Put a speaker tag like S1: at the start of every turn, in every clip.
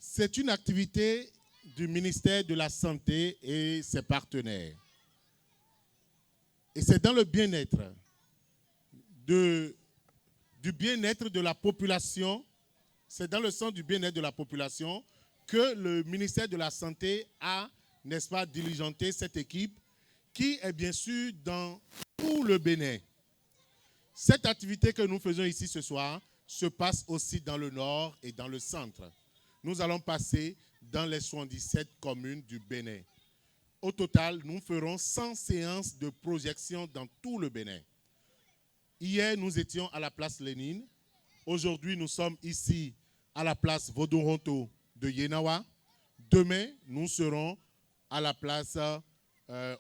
S1: C'est une activité du ministère de la Santé et ses partenaires. Et c'est dans le bien-être du bien-être de la population, c'est dans le sens du bien-être de la population que le ministère de la Santé a, n'est-ce pas, diligenté cette équipe qui est bien sûr dans tout le Bénin. Cette activité que nous faisons ici ce soir se passe aussi dans le nord et dans le centre. Nous allons passer dans les 77 communes du Bénin. Au total, nous ferons 100 séances de projection dans tout le Bénin. Hier, nous étions à la place Lénine. Aujourd'hui, nous sommes ici à la place Vodouronto de Yenawa. Demain, nous serons à la place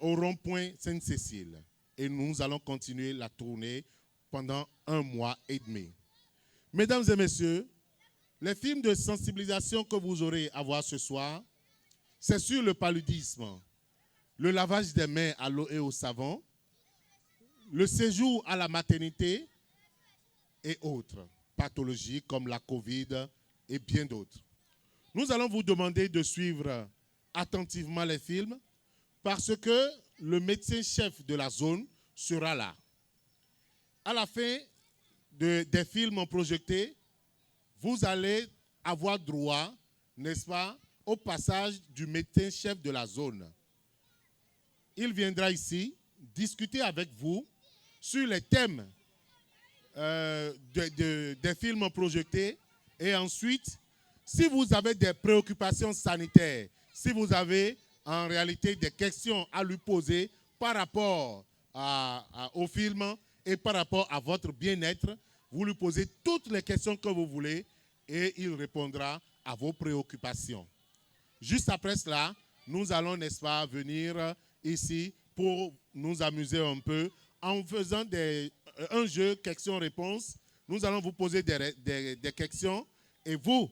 S1: au rond-point Sainte-Cécile. Et nous allons continuer la tournée pendant 1 mois et demi. Mesdames et messieurs, les films de sensibilisation que vous aurez à voir ce soir, c'est sur le paludisme, le lavage des mains à l'eau et au savon, le séjour à la maternité et autres pathologies comme la Covid et bien d'autres. Nous allons vous demander de suivre attentivement les films parce que le médecin-chef de la zone sera là. À la fin des films projetés, vous allez avoir droit, n'est-ce pas, au passage du médecin-chef de la zone. Il viendra ici discuter avec vous sur les thèmes des films projetés et ensuite, si vous avez des préoccupations sanitaires, si vous avez en réalité des questions à lui poser par rapport au film et par rapport à votre bien-être, vous lui posez toutes les questions que vous voulez et il répondra à vos préoccupations. Juste après cela, nous allons, n'est-ce pas, venir ici pour nous amuser un peu en faisant un jeu questions-réponses. Nous allons vous poser des questions et vous,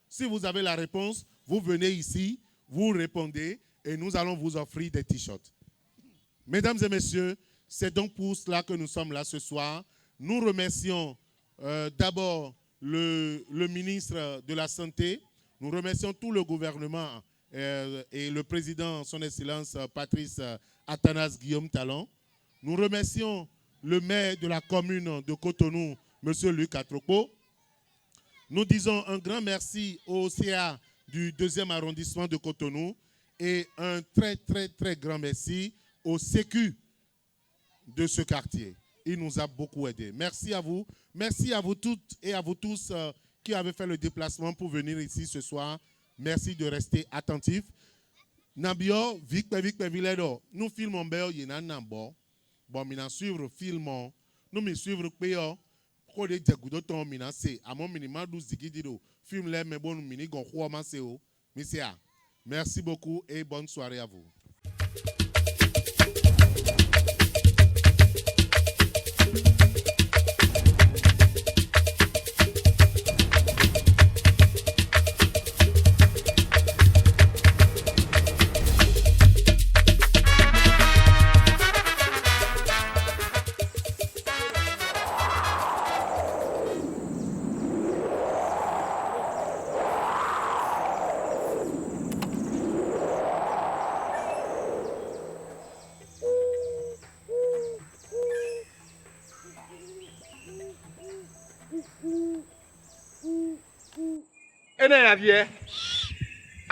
S1: si vous avez la réponse, vous venez ici, vous répondez et nous allons vous offrir des t-shirts. Mesdames et messieurs, c'est donc pour cela que nous sommes là ce soir. Nous remercions d'abord le ministre de la Santé. Nous remercions tout le gouvernement et le président, son Excellence Patrice Athanas Guillaume Talon. Nous remercions le maire de la commune de Cotonou, M. Luc Atropo. Nous disons un grand merci au CA du 2e arrondissement de Cotonou et un très, très, très grand merci au Sécu de ce quartier. Il nous a beaucoup aidés. Merci à vous. Merci à vous toutes et à vous tous qui avez fait le déplacement pour venir ici ce soir. Merci de rester attentifs. Nabio, nous filmons bien, il y a un bon. Bon, nous suivre filmons. Nous me suivre péo. Quand les dégoûts sont menacés, à mon minimum 12 digidiro. Film les mais bon mini gon roi maseo. Merci beaucoup et bonne soirée à vous.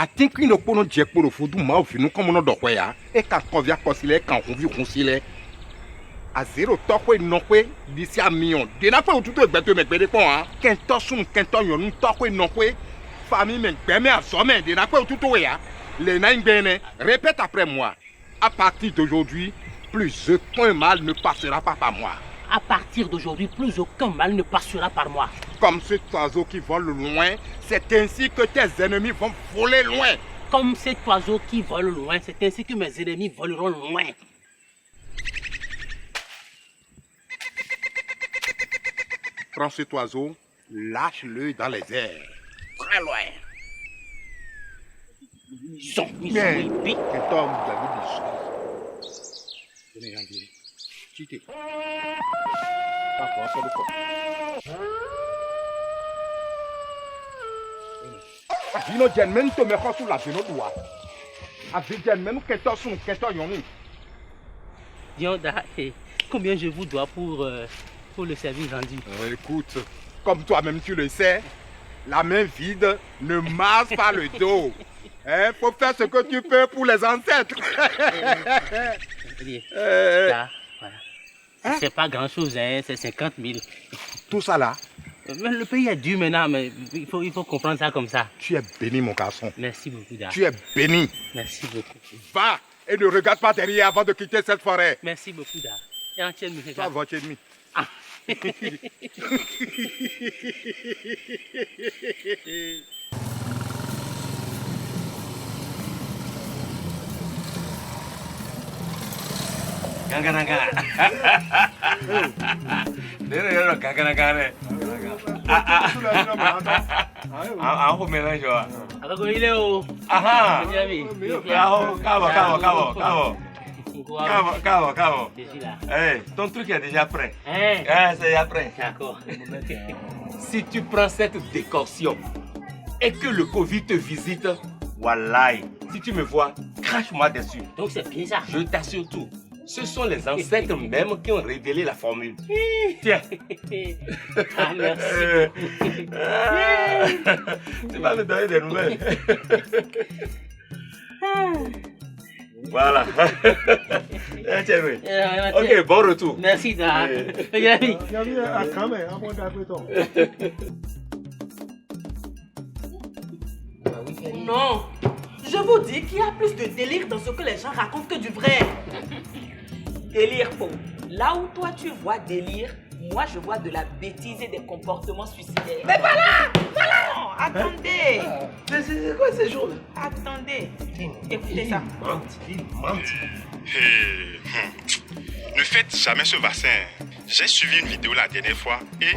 S2: I think we no pono jack poro food mouth no come no dokwe ya e ka kovia kosile kan konvi konsile a zero tokwe nokwe disi a million de na pe otuto egbeto megbede pon ha kento sun kento yonu tokwe nokwe famille men gbe me asome de na pe otuto we ya le na ngbene répète après moi à partir d'aujourd'hui plus aucun mal ne passera pas par moi.
S3: À partir d'aujourd'hui, plus aucun mal ne passera par moi.
S2: Comme cet oiseau qui vole loin, c'est ainsi que tes ennemis vont voler loin.
S3: Comme cet oiseau qui vole loin, c'est ainsi que mes ennemis voleront loin.
S2: Prends cet oiseau, lâche-le dans les airs, très loin.
S3: Son, mais
S2: cet homme David Venez, André. Chité. Pas quoi. Vino jen men to me khosu la vino doa. Avec jen men keto sun keto yoni.
S3: Dionda, combien je vous dois pour le service rendu?
S2: Écoute, comme toi-même tu le sais, la main vide ne masse pas le dos. Faut faire ce que tu peux pour les ancêtres.
S3: Ça, voilà. C'est pas grand-chose, hein, c'est 50 000.
S2: Tout ça là.
S3: Mais le pays est dur maintenant, mais il faut comprendre ça comme ça.
S2: Tu es béni, mon garçon.
S3: Merci beaucoup, Da.
S2: Tu es béni.
S3: Merci beaucoup.
S2: Va et ne regarde pas derrière avant de quitter cette forêt.
S3: Merci beaucoup, Da. Et en tienne, monsieur.
S2: Toi, votre ennemi.
S3: Ah.
S4: Ganga. Nero ganga. Ah, vous mélangez.
S3: Alors, il est où?
S4: Ah, Cabo.
S3: Je suis là.
S4: Hey, ton truc est déjà prêt.
S3: Hein?
S4: C'est déjà prêt.
S3: D'accord.
S4: Si tu prends cette décoction et que le Covid te visite, wallahi, si tu me vois, crache-moi dessus.
S3: Donc c'est bien ça.
S4: Je t'assure tout. Ce sont les ancêtres même qui ont révélé la formule. Tiens.
S3: Ah, merci.
S4: Tu vas me donner des nouvelles. Voilà. Tiens, oui. Ok, bon retour.
S3: Merci, Da.
S5: Non, je vous dis qu'il y a plus de délire dans ce que les gens racontent que du vrai. Délire, Pau. Là où toi tu vois délire, moi je vois de la bêtise et des comportements suicidaires. Mais voilà! Non, attendez!
S4: Mais c'est quoi ces jours-là?
S5: Attendez. Écoutez ça.
S4: Il ment.
S6: Ne faites jamais ce vaccin. J'ai suivi une vidéo la dernière fois et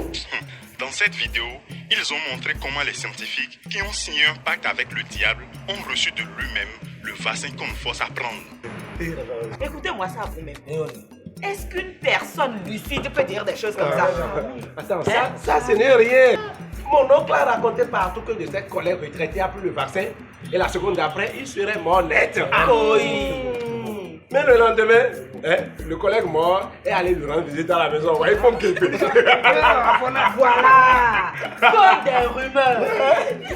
S6: dans cette vidéo, ils ont montré comment les scientifiques qui ont signé un pacte avec le diable ont reçu de lui-même le vaccin qu'on nous force à prendre.
S5: Écoutez-moi ça vous-même. Est-ce qu'une personne lucide peut dire des choses comme ça?
S7: Attends, ça ce n'est rien. Mon oncle a raconté partout que de ses collègues retraités a pris le vaccin et la seconde d'après, il serait mort net. Mais le lendemain, le collègue mort est allé lui rendre visite à la maison. Il faut me quitter.
S5: Voilà! Comme des rumeurs.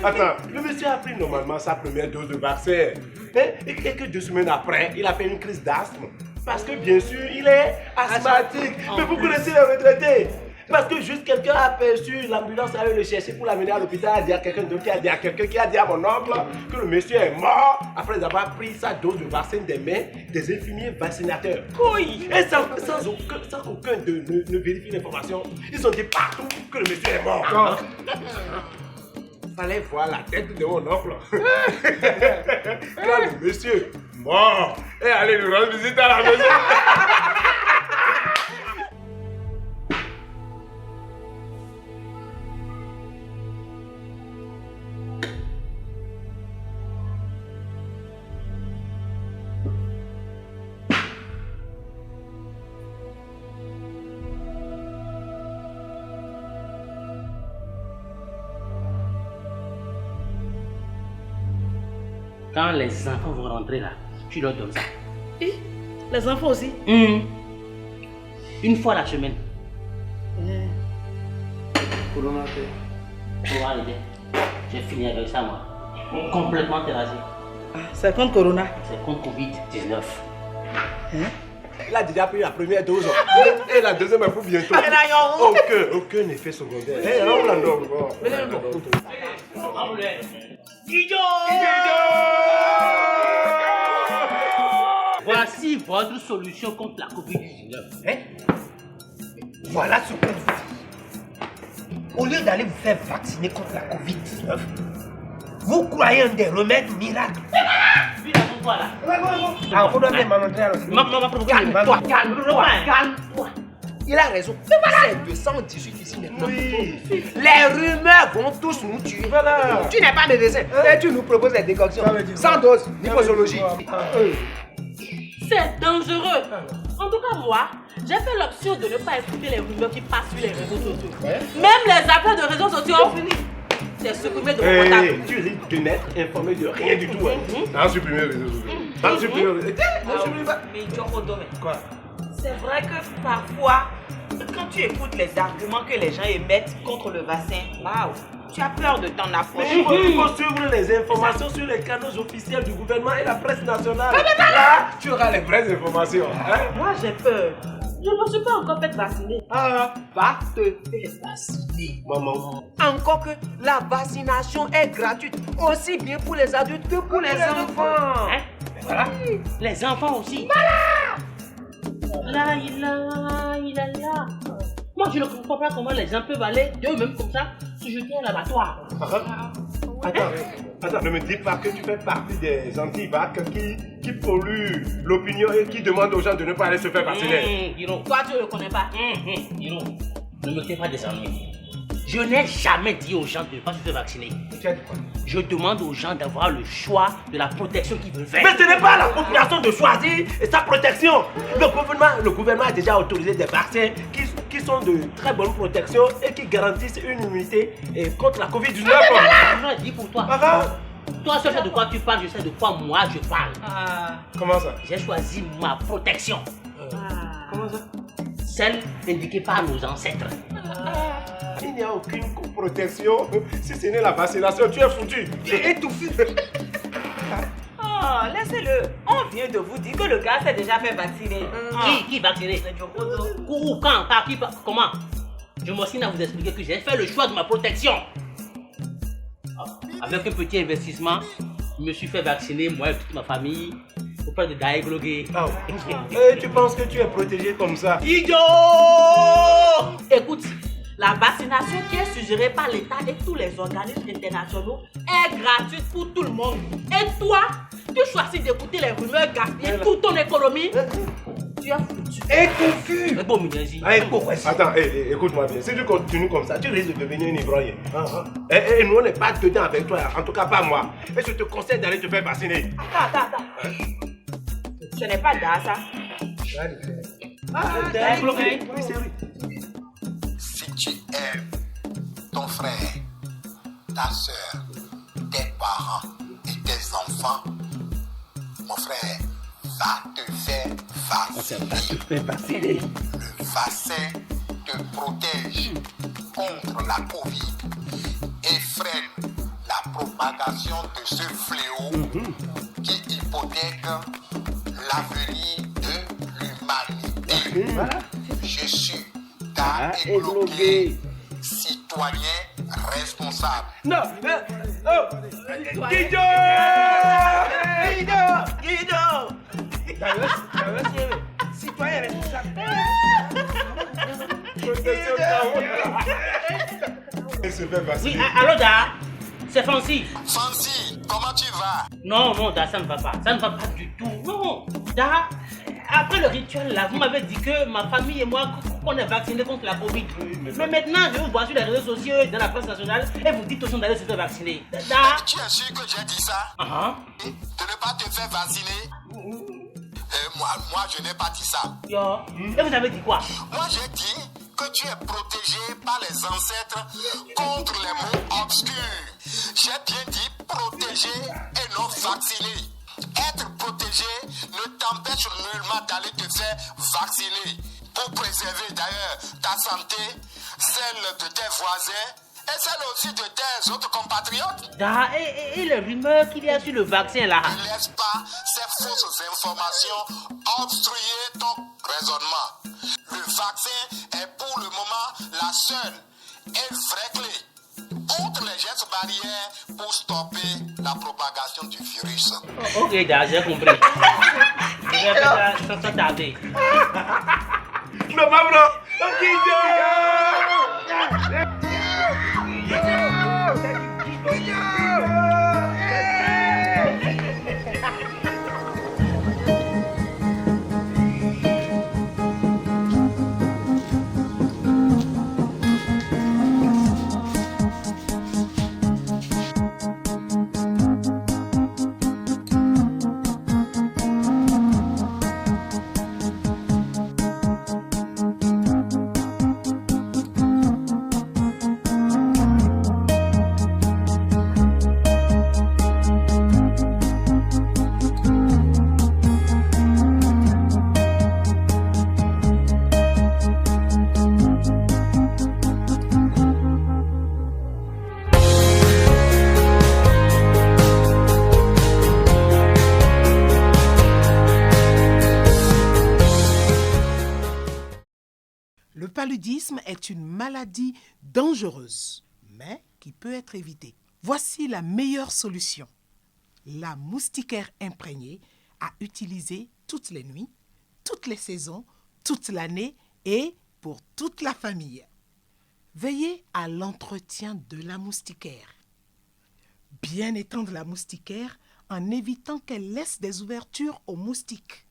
S7: Attends, le monsieur a pris normalement sa première dose de vaccin. Et quelques 2 semaines après, il a fait une crise d'asthme. Parce que bien sûr, il est asthmatique. Mais vous connaissez les retraités. Parce que juste quelqu'un a aperçu l'ambulance allait le chercher pour l'amener à l'hôpital, a dit à quelqu'un d'autre qui a dit à quelqu'un qui a dit à mon oncle que le monsieur est mort après avoir pris sa dose de vaccin des mains des infirmiers vaccinateurs.
S5: Oui.
S7: Et sans qu'aucun d'eux ne vérifie l'information, ils ont dit partout que le monsieur est mort. Fallait voir la tête de mon oncle. Quand le monsieur mort et allez lui rendre visite à la maison.
S3: Quand les enfants vont rentrer là, tu leur donnes ça.
S5: Et les enfants aussi?
S3: Une fois la semaine. Pour arriver. J'ai fini avec ça, moi. Complètement terrassé.
S5: C'est contre Corona.
S3: C'est contre Covid-19.
S7: Il a déjà pris la première dose et la deuxième est pour bientôt. Aucun effet secondaire.
S3: Voici votre solution contre la Covid-19.
S8: Voilà ce qu'on vous dit. Au lieu d'aller vous faire vacciner contre la Covid-19, vous croyez en des remèdes miracles. Ah, on doit même m'en
S5: Calme-toi, calme-toi.
S8: Il a raison. C'est 218 ici maintenant. Oui. Les rumeurs vont tous nous tuer. Voilà. Tu n'es pas médecin. Et tu nous proposes des décoctions. Sans dose, ni posologie.
S5: C'est dangereux. En tout cas, moi, j'ai fait l'option de ne pas écouter les rumeurs qui passent sur les réseaux sociaux. Même les appels de réseaux sociaux ont fini. c'est supprimé de mon portable.
S7: Tu risques de n'être informé de rien du tout. T'as supprimé les réseaux sociaux. T'as supprimé les réseaux sociaux.
S5: Mais Djokodo,
S7: Quoi?
S5: c'est vrai que parfois, quand tu écoutes les arguments que les gens émettent contre le vaccin, waouh, tu as peur de t'en approcher.
S7: Il faut suivre les informations sur les canaux officiels du gouvernement et la presse nationale. Là, tu auras les vraies informations. Hein?
S5: Moi, j'ai peur. Je ne me suis pas encore fait vacciner.
S8: Ah, va te faire vacciner.
S7: Maman.
S8: Encore que la vaccination est gratuite, aussi bien pour les adultes que pour les enfants.
S3: Hein? Voilà. Les enfants aussi. Voilà. Là, là. Moi, je ne comprends pas comment les gens peuvent aller d'eux-mêmes comme ça se jeter à l'abattoir.
S7: Attends, ne me dis pas que tu fais partie des anti-vax qui polluent l'opinion et qui demandent aux gens de ne pas aller se faire vacciner.
S5: Toi, tu ne le connais pas.
S3: Dino, ne me fais pas des ennuis. Je n'ai jamais dit aux gens de ne pas se faire vacciner. Je demande aux gens d'avoir le choix de la protection qu'ils veulent faire.
S7: Mais ce n'est pas la population de choisir sa protection. Le gouvernement a déjà autorisé des vaccins qui sont de très bonne protection et qui garantissent une immunité contre la Covid-19.
S3: Je dis pour toi.
S7: Toi,
S3: tu sais de quoi tu parles, je sais de quoi moi je parle.
S7: Comment ça?
S3: J'ai choisi ma protection.
S7: Comment ça?
S3: Celle indiquée par nos ancêtres.
S7: Il n'y a aucune protection. Si ce n'est la vaccination, tu es foutu.
S8: J'ai étouffé.
S5: Oh, laissez-le. On vient de vous dire que le gars s'est déjà fait vacciner.
S3: Qui vacciné? Où, quand, par qui, comment? Je m'obstine à vous expliquer que j'ai fait le choix de ma protection. Avec un petit investissement, je me suis fait vacciner, moi et toute ma famille, auprès de Daeglogué.
S7: Et tu penses que tu es protégé comme ça?
S3: Idiot!
S5: Écoute, la vaccination qui est suggérée par l'État et tous les organismes internationaux est gratuite pour tout le monde. Et toi, tu choisis d'écouter les rumeurs gaspiller toute ton économie. Tu as foutu.
S8: Étouffu.
S3: Bon, Minyazi.
S7: Attends, écoute-moi bien. Si tu continues comme ça, tu risques de devenir un ivrogne. Et nous, on n'est pas dedans avec toi. En tout cas, pas moi. Et je te conseille d'aller te faire vacciner.
S5: Attends. Ce n'est pas ça, ça.
S3: Daeglogué.
S7: Oui, c'est vrai.
S2: Si tu aimes ton frère, ta soeur, tes parents et tes enfants, mon frère, va te faire vacciner. Le vaccin te protège contre la Covid et freine la propagation de ce fléau qui hypothèque l'avenir de l'humanité. Je suis Daeglogué, citoyen responsable.
S7: Non, Guido! Citoyen responsable.
S3: Oui, allô, Da? C'est Fancy.
S2: Fancy, comment tu vas?
S3: Non, Da, ça ne va pas. Ça ne va pas du tout. Non, Da, après le rituel là, vous m'avez dit que ma famille et moi, qu'on est vaccinés contre la Covid. Mais maintenant, je vous vois sur les réseaux sociaux et dans la presse nationale et vous dites aux gens d'aller se faire vacciner. Da?
S2: Tu es sûr que j'ai dit ça? De ne pas te faire vacciner? Moi, je n'ai pas dit ça.
S3: Et vous avez dit quoi?
S2: Moi, j'ai dit que tu es protégé par les ancêtres contre les mots obscurs. J'ai bien dit protégé et non vacciné. Être protégé ne t'empêche nullement d'aller te faire vacciner. Pour préserver d'ailleurs ta santé, celle de tes voisins et celle aussi de tes autres compatriotes.
S3: Et les rumeurs qu'il y a sur le vaccin là?
S2: Ne laisse pas ces fausses informations obstruer ton raisonnement. Le vaccin est pour le moment la seule et vraie clé contre les gestes barrières pour stopper la propagation du virus.
S3: Ok, Da, j'ai compris. Je vais faire ça sans tarder.
S7: Non, maman!
S9: paludisme est une maladie dangereuse, mais qui peut être évitée. Voici la meilleure solution. La moustiquaire imprégnée à utiliser toutes les nuits, toutes les saisons, toute l'année et pour toute la famille. Veillez à l'entretien de la moustiquaire. Bien étendre la moustiquaire en évitant qu'elle laisse des ouvertures aux moustiques.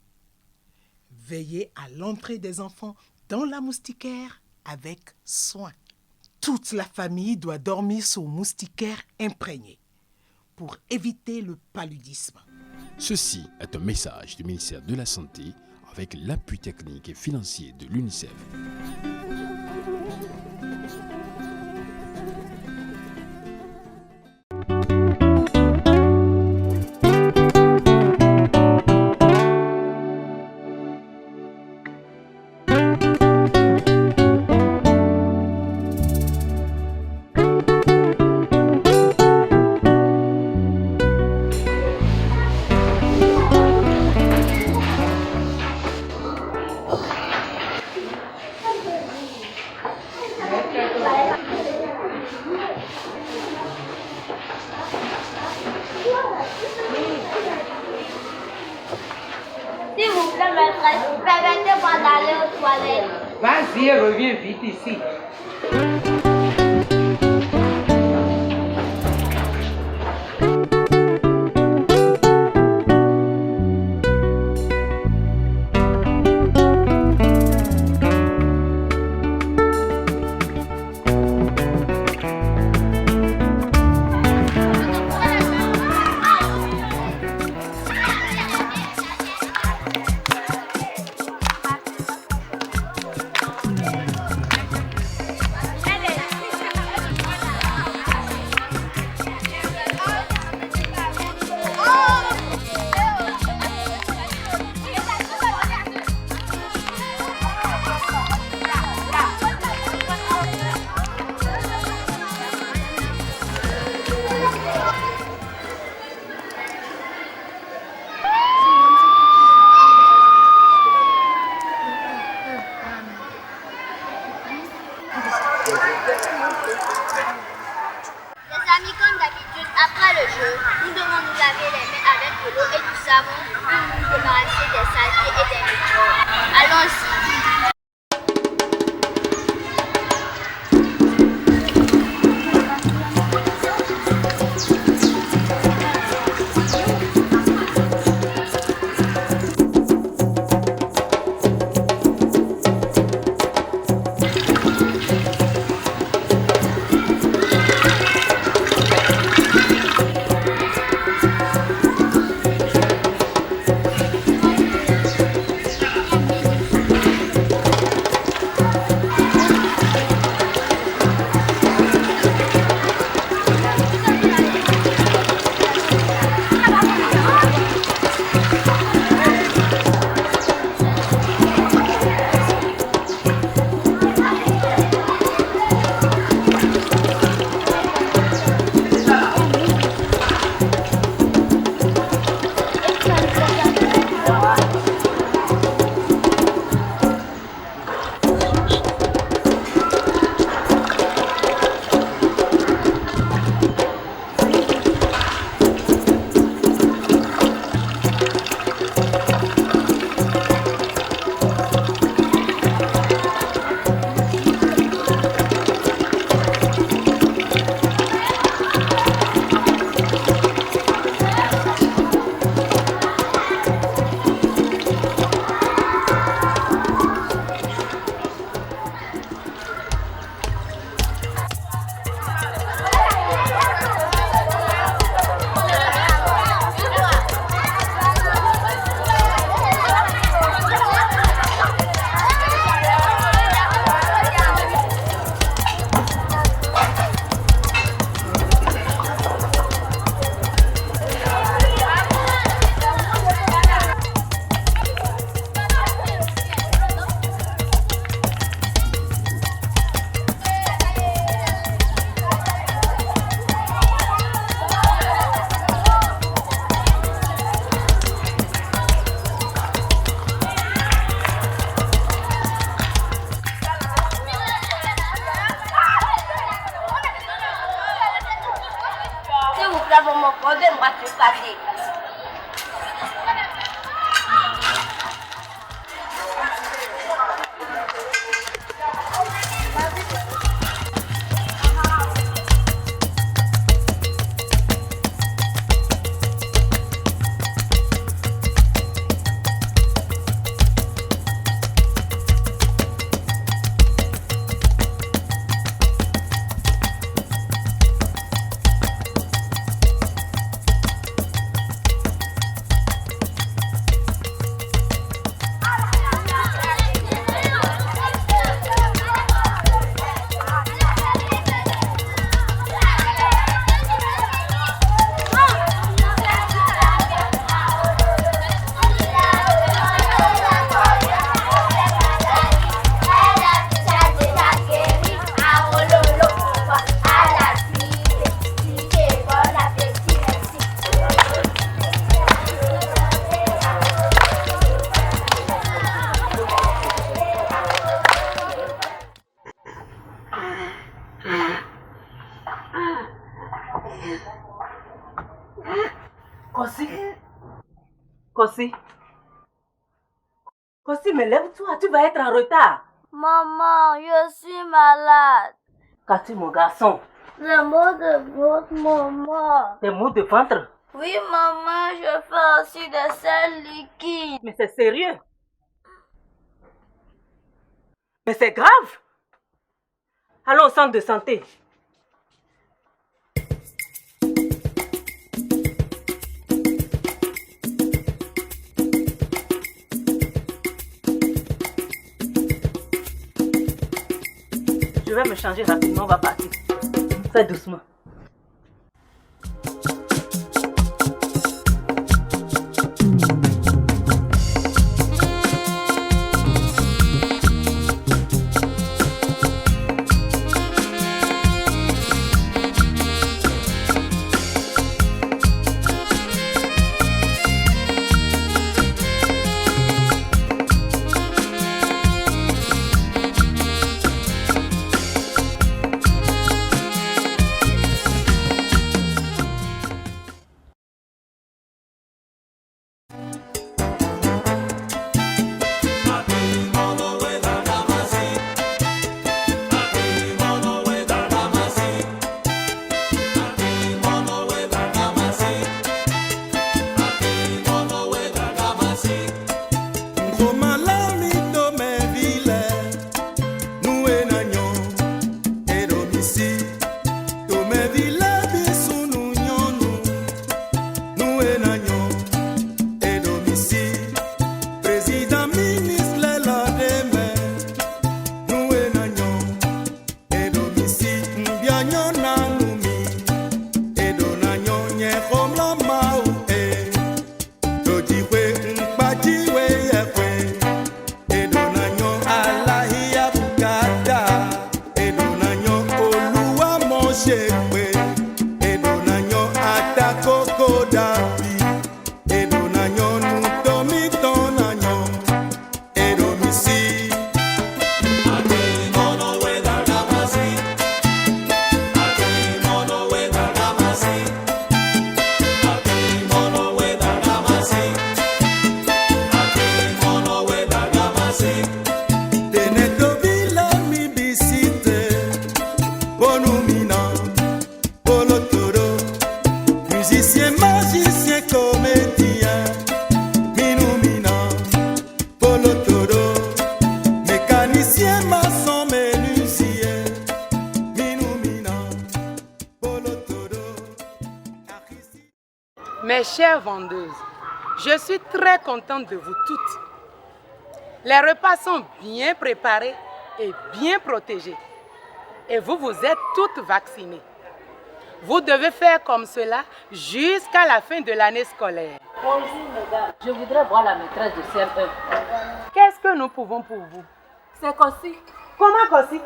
S9: Veillez à l'entrée des enfants dans la moustiquaire avec soin. Toute la famille doit dormir sous moustiquaire imprégnée pour éviter le paludisme.
S10: Ceci est un message du ministère de la Santé avec l'appui technique et financier de l'UNICEF.
S11: S'il vous plaît, maîtresse, permettez-moi d'aller aux toilettes.
S8: Vas-y, reviens vite ici.
S11: Les amis, comme d'habitude, après le jeu, nous devons nous laver les mains avec de l'eau et du savon pour nous débarrasser des saletés et des microbes. Allons-y. laisse-moi te flatter.
S5: Kosi, mais lève-toi, tu vas être en retard.
S11: Maman, je suis malade.
S5: Qu'as-tu, mon garçon?
S11: Des maux de ventre, maman.
S5: Des maux de ventre?
S11: Oui, maman, je fais aussi des selles liquides.
S5: Mais c'est sérieux? Mais c'est grave. Allons au centre de santé. Je vais me changer rapidement, on va partir. Fais doucement.
S12: Mes chères vendeuses, je suis très contente de vous toutes. Les repas sont bien préparés et bien protégés. Et vous êtes toutes vaccinées. Vous devez faire comme cela jusqu'à la fin de l'année scolaire.
S5: Bonjour, mesdames. Je voudrais voir la maîtresse de CM1.
S12: Qu'est-ce que nous pouvons pour vous?
S5: C'est Kosi.
S12: Comment Kosi?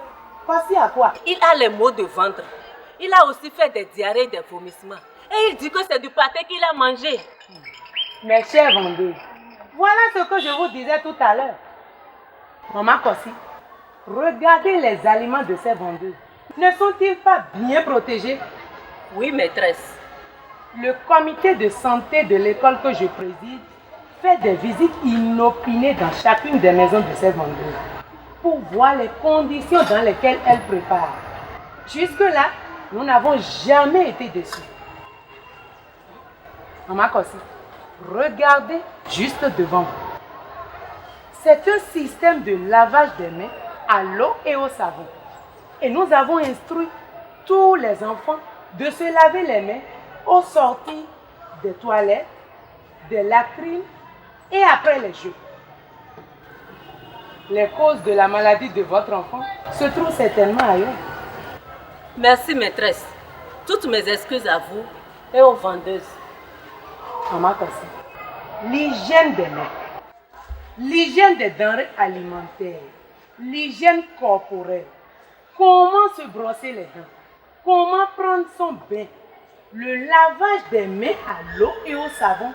S12: Kosi à quoi?
S5: Il a les maux de ventre. Il a aussi fait des diarrhées et des vomissements. Et il dit que c'est du pâté qu'il a mangé.
S12: Mes chères vendeuses, voilà ce que je vous disais tout à l'heure. Maman Kosi, regardez les aliments de ces vendeuses. Ne sont-ils pas bien protégés?
S5: Oui, maîtresse.
S12: le comité de santé de l'école que je préside fait des visites inopinées dans chacune des maisons de ces vendeuses pour voir les conditions dans lesquelles elles préparent. Jusque-là, nous n'avons jamais été déçus. Maman Kossi, regardez juste devant vous. C'est un système de lavage des mains à l'eau et au savon. Et nous avons instruit tous les enfants de se laver les mains aux sorties des toilettes, des latrines et après les jeux. Les causes de la maladie de votre enfant se trouvent certainement ailleurs.
S5: Merci maîtresse. Toutes mes excuses à vous et aux vendeuses.
S12: Maman Kossi, l'hygiène des mains, l'hygiène des denrées alimentaires, l'hygiène corporelle, comment se brosser les dents, comment prendre son bain, le lavage des mains à l'eau et au savon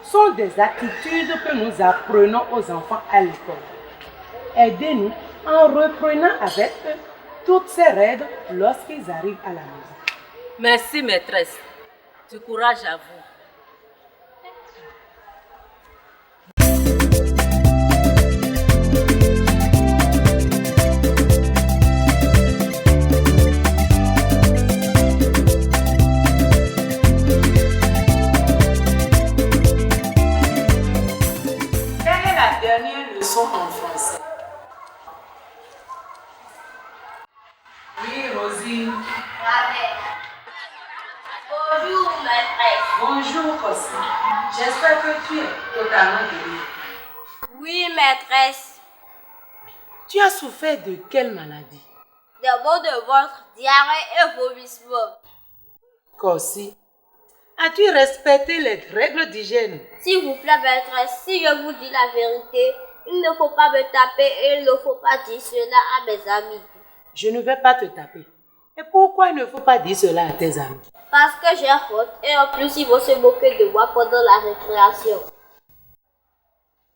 S12: sont des attitudes que nous apprenons aux enfants à l'école. Aidez-nous en reprenant avec eux toutes ces règles lorsqu'ils arrivent à la maison.
S5: Merci maîtresse. Du courage à vous.
S12: Leçon en français. Oui, Rosine.
S11: Bonjour, maîtresse.
S12: Bonjour, Kossi. J'espère que tu es totalement guérie.
S11: Oui, maîtresse.
S12: Tu as souffert de quelle maladie?
S11: Des maux de ventre, diarrhée et vomissement.
S12: Kossi, as-tu respecté les règles d'hygiène?
S11: S'il vous plaît, maîtresse, si je vous dis la vérité, il ne faut pas me taper et il ne faut pas dire cela à mes amis.
S12: Je ne vais pas te taper. Et pourquoi il ne faut pas dire cela à tes amis?
S11: Parce que j'ai faute et en plus ils vont se moquer de moi pendant la récréation.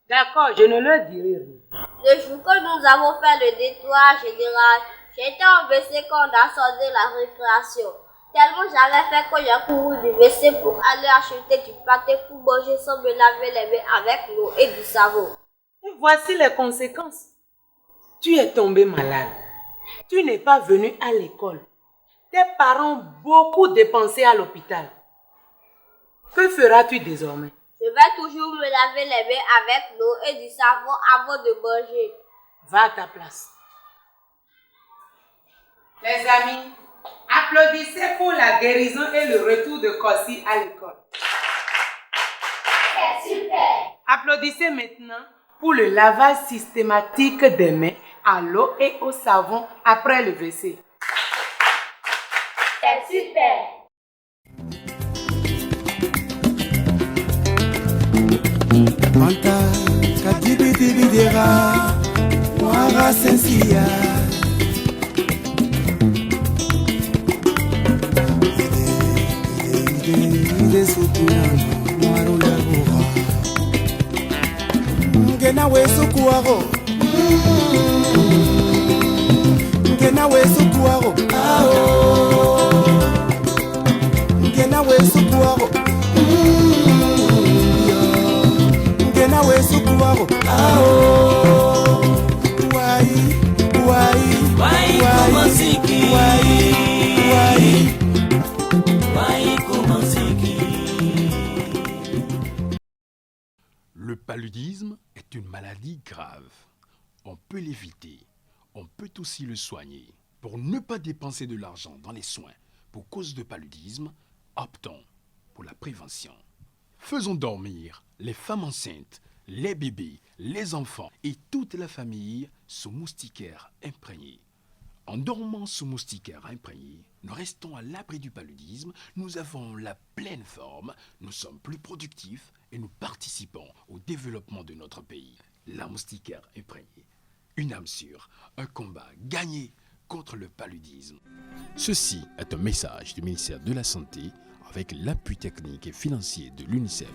S12: D'accord, je ne leur dirai rien.
S11: Le jour que nous avons fait le nettoyage général, j'étais en WC quand on a sonné la récréation. Tellement j'avais fait que j'ai couru du WC pour aller acheter du pâté pour manger sans me laver les mains avec l'eau et du savon.
S12: Et voici les conséquences. Tu es tombé malade. Tu n'es pas venu à l'école. Tes parents ont beaucoup dépensé à l'hôpital. Que feras-tu désormais?
S11: Je vais toujours me laver les mains avec l'eau et du savon avant de manger.
S12: Va à ta place. Les amis, applaudissez pour la guérison et le retour de Kossi à l'école.
S11: C'est super.
S12: Applaudissez maintenant pour le lavage systématique des mains à l'eau et au savon après le WC.
S11: C'est super.
S13: Manta katibidibidera Mwara sensia Ide sukuna Mwaru lagura Ngena we sukuaro Ngena we sukuaro Ngena we sukuaro Ngena we sukuaro
S10: Le paludisme est une maladie grave. On peut l'éviter. On peut aussi le soigner. Pour ne pas dépenser de l'argent dans les soins pour cause de paludisme, optons pour la prévention. Faisons dormir les femmes enceintes, les bébés, les enfants et toute la famille sous moustiquaires imprégnés. En dormant sous moustiquaires imprégnés, nous restons à l'abri du paludisme, nous avons la pleine forme, nous sommes plus productifs et nous participons au développement de notre pays. La moustiquaire imprégnée, une âme sûre, un combat gagné contre le paludisme.
S14: Ceci est un message du ministère de la Santé avec l'appui technique et financier de l'UNICEF.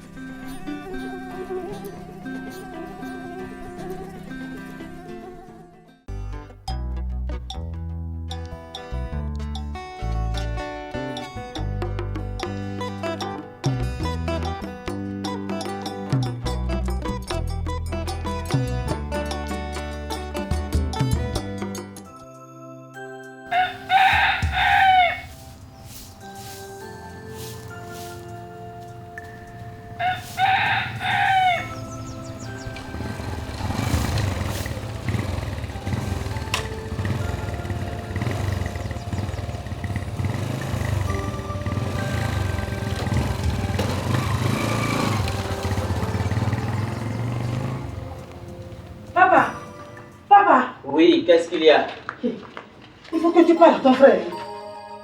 S3: Oui, qu'est-ce qu'il y a?
S15: Il faut que tu parles à ton frère.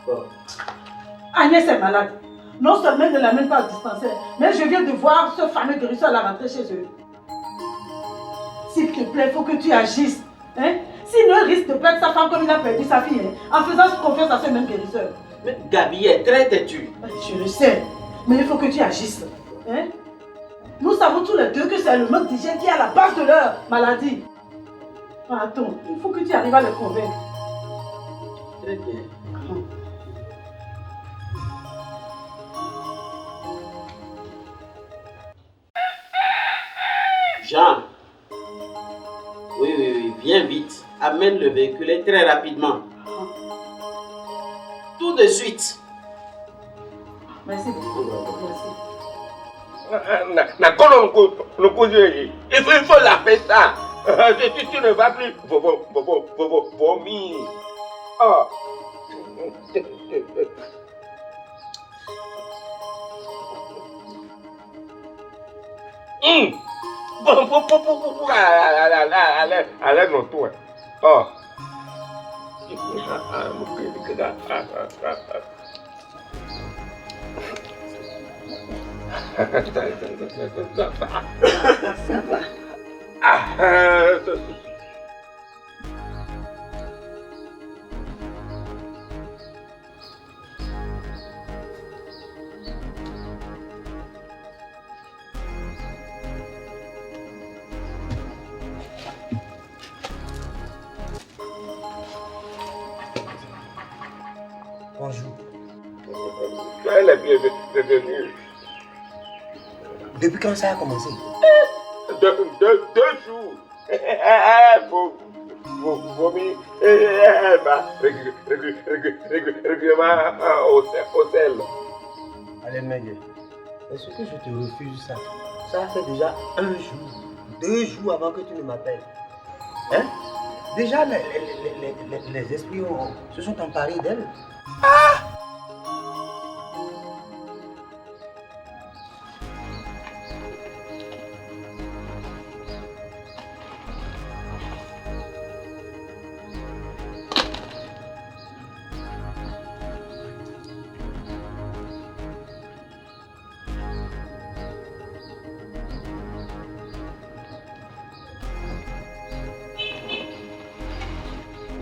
S3: Bon.
S15: Agnès est malade. Non seulement elle ne l'amène pas au dispensaire, mais je viens de voir ce fameux guérisseur la rentrer chez eux. S'il te plaît, il faut que tu agisses. Hein? Sinon, il risque de perdre sa femme comme il a perdu sa fille, hein, en faisant confiance à ce même guérisseur.
S3: Mais Gabi est très têtue.
S15: Je le sais, mais il faut que tu agisses. Hein? Nous savons tous les deux que c'est le manque d'hygiène qui est à la base de leur maladie. Attends, il faut que tu arrives à les convaincre.
S3: Très bien. Jean. Oui, viens vite. Amène le véhicule et très rapidement. Tout de suite.
S15: Merci beaucoup.
S4: Il faut laver ça. Tu ne vas plus vomir. Oh. Allez, non, toi. Oh.
S8: Bonjour.
S4: Elle est bienvenue.
S8: Depuis quand ça a commencé?
S4: Deux jours. Vous vomir. Elle va régulièrement au sel.
S8: Allez, Mengue, est-ce que je te refuse ça? Ça fait déjà 1 jour, 2 jours avant que tu ne m'appelles. Hein? Déjà, les esprits se sont emparés d'elle.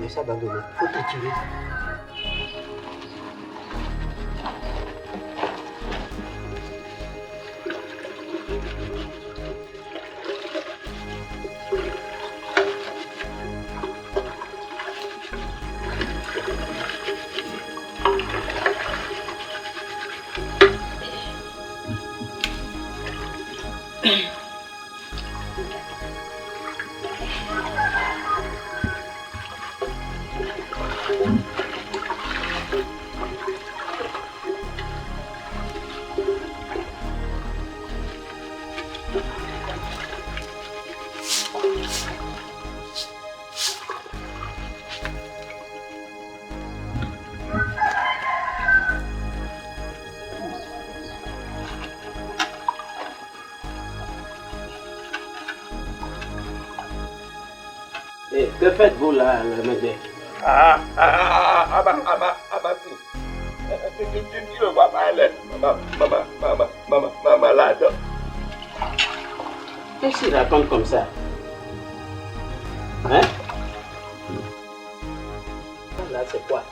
S8: Laisse abandonner, faut te tuer.
S3: Que faites-vous là, le mec?
S4: Tu ne vois pas, elle est malade.
S3: Qu'est-ce qu'il raconte comme ça? Hein? Là, c'est quoi?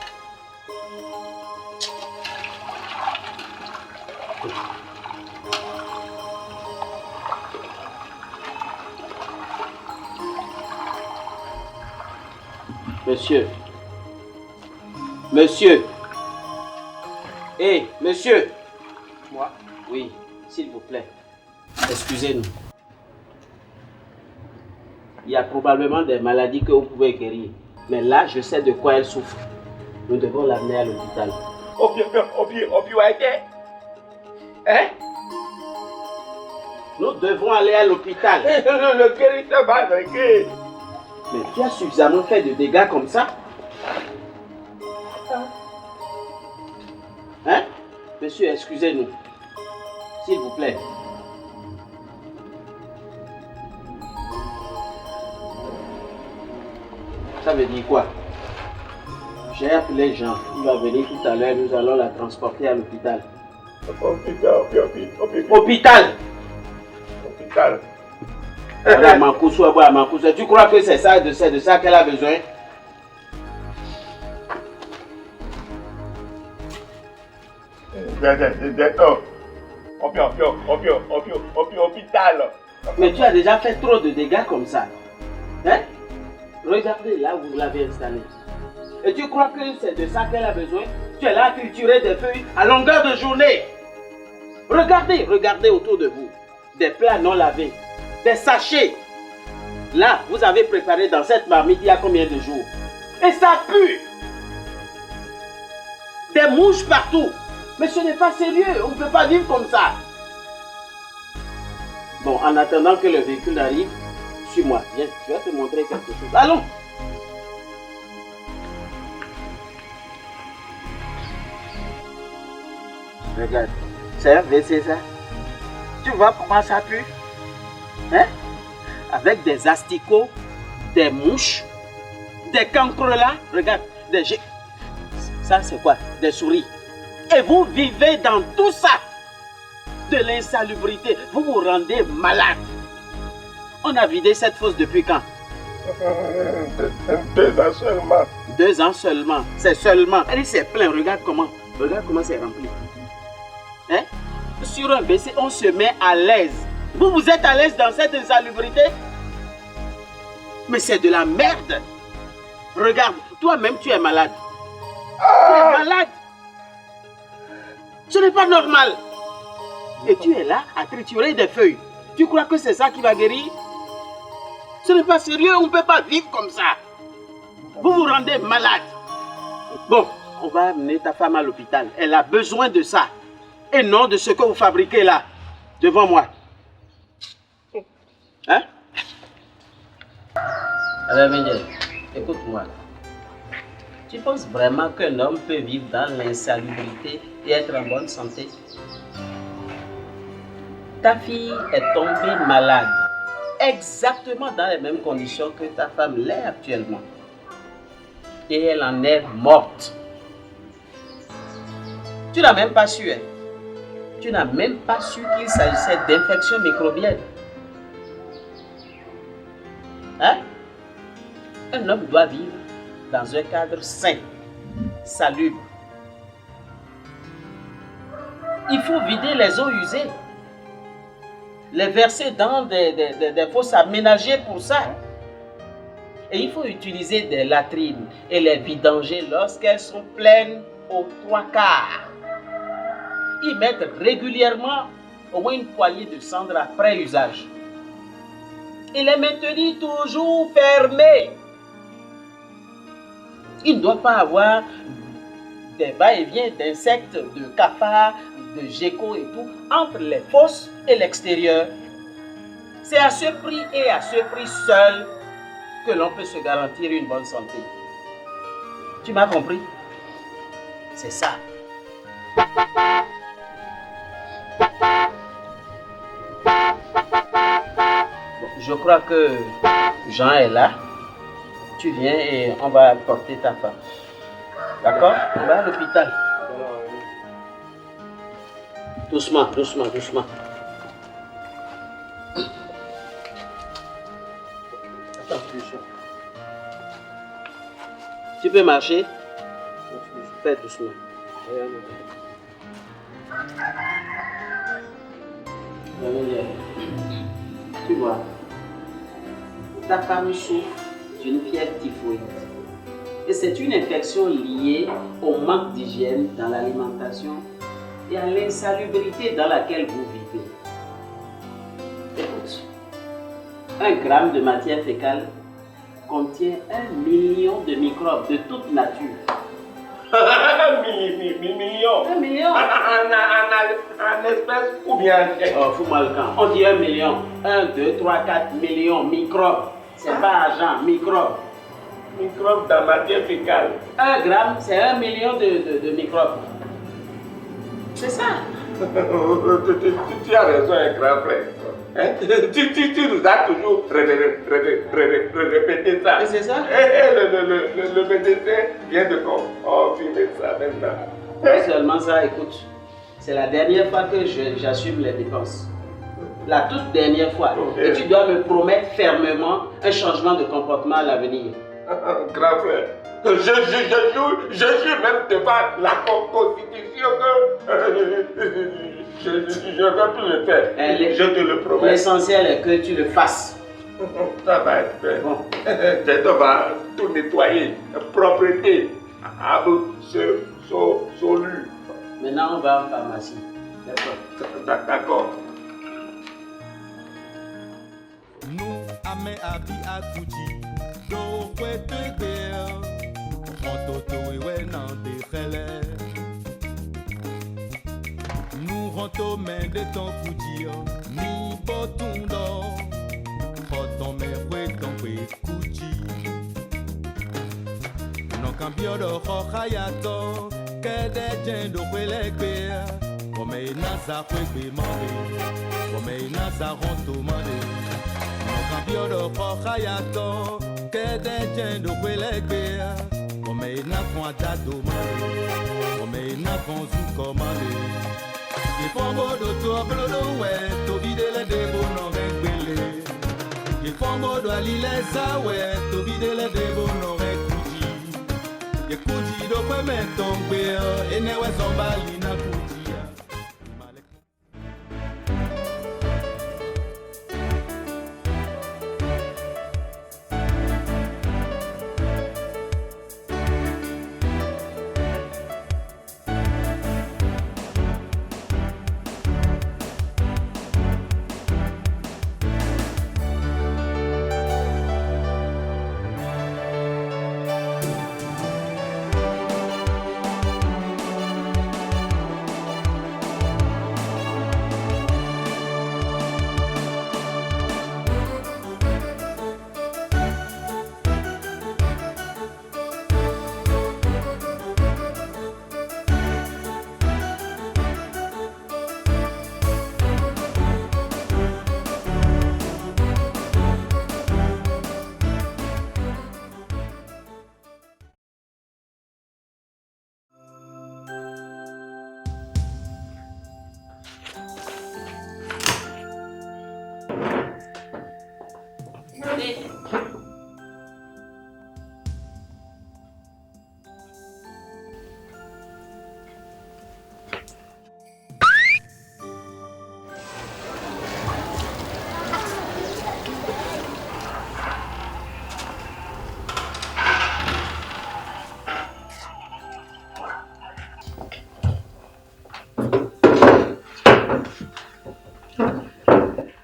S3: Monsieur. Monsieur. Hé, monsieur. Moi? Oui, s'il vous plaît. Excusez-nous. Il y a probablement des maladies que vous pouvez guérir. Mais là, je sais de quoi elle souffre. Nous devons l'amener à l'hôpital.
S4: Hein?
S3: Nous devons aller à l'hôpital.
S4: Le guérisseur va arrêter.
S3: Mais tu as suffisamment fait de dégâts comme ça? Hein? Monsieur, excusez-nous. S'il vous plaît.
S16: Ça veut dire quoi? J'ai appelé Jean. Il va venir tout à l'heure. Nous allons la transporter à l'hôpital. Hôpital. Tu crois que c'est ça, de ça qu'elle a besoin?
S7: Hôpital.
S16: Mais tu as déjà fait trop de dégâts comme ça. Hein? Regardez là où vous l'avez installé. Et tu crois que c'est de ça qu'elle a besoin? Tu es là à triturer des feuilles à longueur de journée. Regardez autour de vous. Des plats non lavés, des sachets. Là, vous avez préparé dans cette marmite il y a combien de jours? Et ça pue. Des mouches partout. Mais ce n'est pas sérieux, on ne peut pas vivre comme ça. Bon, en attendant que le véhicule arrive, suis-moi. Viens, je vais te montrer quelque chose. Allons. Regarde, c'est un WC ça. Tu vois comment ça pue? Hein? Avec des asticots, des mouches, des cancres là. Regarde, des... Ça c'est quoi? Des souris. Et vous vivez dans tout ça. De l'insalubrité. Vous vous rendez malade. On a vidé cette fosse depuis quand?
S7: 2 ans seulement.
S16: 2 ans seulement. C'est seulement. Elle c'est plein. Regarde comment c'est rempli. Hein? Sur un WC, on se met à l'aise. Vous êtes à l'aise dans cette insalubrité? Mais c'est de la merde. Regarde, toi-même tu es malade. Tu es malade. Ce n'est pas normal. Et tu es là à triturer des feuilles. Tu crois que c'est ça qui va guérir? Ce n'est pas sérieux, on ne peut pas vivre comme ça. Vous vous rendez malade. Bon, on va amener ta femme à l'hôpital. Elle a besoin de ça. Et non de ce que vous fabriquez là, devant moi. Hein? Alors, Miguel, écoute-moi. Tu penses vraiment qu'un homme peut vivre dans l'insalubrité et être en bonne santé? Ta fille est tombée malade, exactement dans les mêmes conditions que ta femme l'est actuellement. Et elle en est morte. Tu n'as même pas su, hein? Tu n'as même pas su qu'il s'agissait d'infection microbienne. Hein? Un homme doit vivre dans un cadre sain, salubre. Il faut vider les eaux usées, les verser dans des fosses aménagées pour ça. Et il faut utiliser des latrines et les vidanger lorsqu'elles sont pleines aux 3/4. Y mettre régulièrement au moins une poignée de cendres après usage. Et les maintenir toujours fermés. Il ne doit pas avoir des va-et-vient d'insectes, de cafards, de geckos et tout entre les fosses et l'extérieur. C'est à ce prix et à ce prix seul que l'on peut se garantir une bonne santé. Tu m'as compris? C'est ça. Bon, je crois que Jean est là. Tu viens et on va porter ta femme. D'accord? On va à l'hôpital. Doucement, doucement, doucement. Attends, doucement. Tu peux marcher? Fais doucement. Tu vois, ta femme souffre d'une fièvre typhoïde. Et c'est une infection liée au manque d'hygiène dans l'alimentation et à l'insalubrité dans laquelle vous vivez. Écoute, 1 gramme de matière fécale contient 1 million de microbes de toute nature.
S7: million.
S16: 1 million.
S7: En espèce ou bien...
S16: Oh, fous-moi le camp. On dit 1 million. 1, 2, 3, 4 millions microbes. C'est pas argent, microbes.
S7: Microbes dans matière fécale.
S16: 1 gramme, c'est 1 million de microbes. C'est ça.
S7: Tu as raison, un grand frère. Hein? Tu nous as toujours répété ça.
S16: Et c'est ça?
S7: Le médecin vient de confirmer ça maintenant.
S16: Non seulement ça, écoute, c'est la dernière fois que j'assume les dépenses. La toute dernière fois. Et tu dois me promettre fermement un changement de comportement à l'avenir.
S7: Grand frère, je jure même devant la Constitution que je ne vais plus le faire. Je te le promets.
S16: L'essentiel est que tu le fasses.
S7: Ça va être fait. Bon. Tu vas tout nettoyer. Propreté. Absolue.
S16: Maintenant, on va en pharmacie. D'accord.
S7: D'accord.
S13: Nous, amé abi akuji, do kwete bea, rontoto ewe nan de khele. Nous ronto men de ton kuji, ni botundo, roton men kwe ton kwe kuji. Non cambio do khoyato, kede jendo kwele bea, kome naza kwe be mande, kome naza ronto mande. Cambio do khoyato kede jendo kwelegbea Ome ina kon adado male Ome ina kon zuko male Ifongo do to ablodo we To vide le debo no regbele Ifongo do alile sawe To vide le debo no rekuji Yekuji do kwe metongbe Enewe zombali na kuji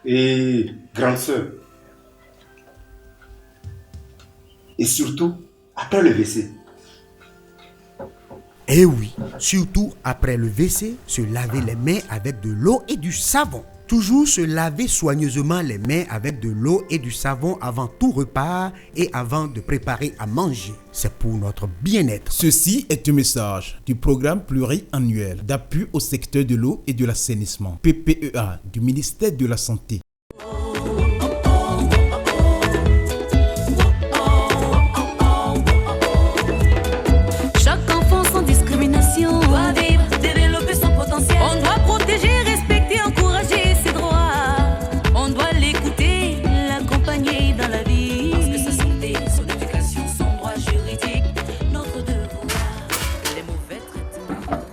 S17: Et grande sœur. Et surtout, après le WC.
S18: Eh oui, surtout après le WC, se laver les mains avec de l'eau et du savon. Toujours se laver soigneusement les mains avec de l'eau et du savon avant tout repas et avant de préparer à manger. C'est pour notre bien-être.
S19: Ceci est un message du programme pluriannuel d'appui au secteur de l'eau et de l'assainissement, PPEA, du ministère de la Santé.
S20: Chaque enfant sans discrimination doit vivre, développer son potentiel. On doit protéger, respecter, encourager ses droits. On doit l'écouter, l'accompagner dans la vie. Parce que sa santé, son éducation, son droit juridique, notre devoir, les mauvais traitements.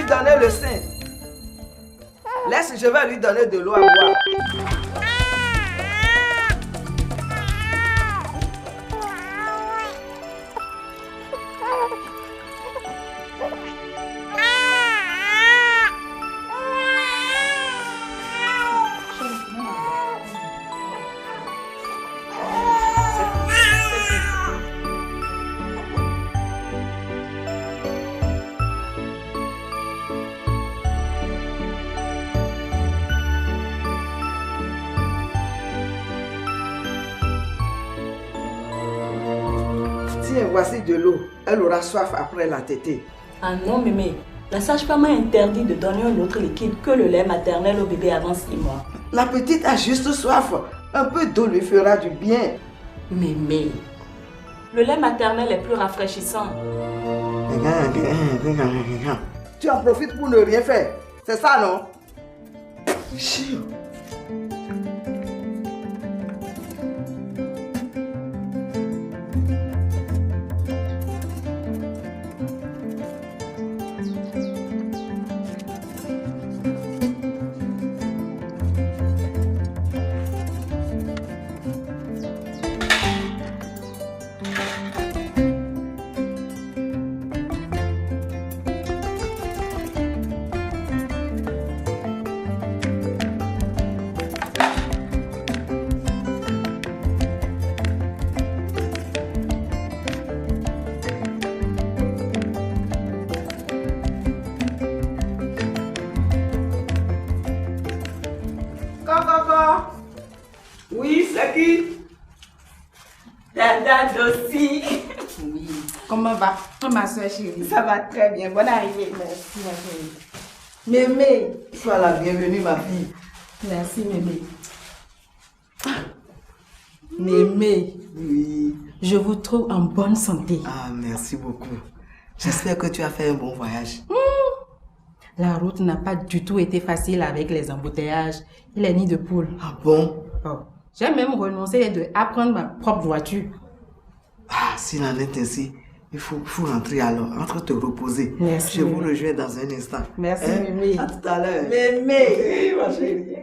S21: donner le sein. Laisse, je vais lui donner de l'eau à boire. Voici de l'eau. Elle aura soif après la tétée.
S5: Ah non, mémé. La sage-femme a interdit de donner un autre liquide que le lait maternel au bébé avant 6 mois.
S21: La petite a juste soif. Un peu d'eau lui fera du bien.
S5: Mémé, le lait maternel est plus rafraîchissant.
S21: Tu en profites pour ne rien faire. C'est ça, non? Oui, c'est qui?
S5: Dada Dossi.
S21: Oui. Comment va ma soeur chérie?
S5: Ça va très bien. Bonne arrivée.
S21: Merci ma chérie. Mémé, sois la bienvenue ma fille.
S5: Merci Mémé.
S21: Mémé. Oui.
S5: Je vous trouve en bonne santé.
S21: Ah, merci beaucoup. J'espère que tu as fait un bon voyage.
S5: La route n'a pas du tout été facile avec les embouteillages et les nids de poules.
S21: Ah bon?
S5: Oh. J'ai même renoncé à prendre ma propre voiture.
S21: Ah, s'il en est ainsi, il faut rentrer alors. Entre te reposer.
S5: Merci.
S21: Je vous rejoins dans un instant.
S5: Merci, Mémé.
S21: À tout à l'heure. Mémé, ma chérie.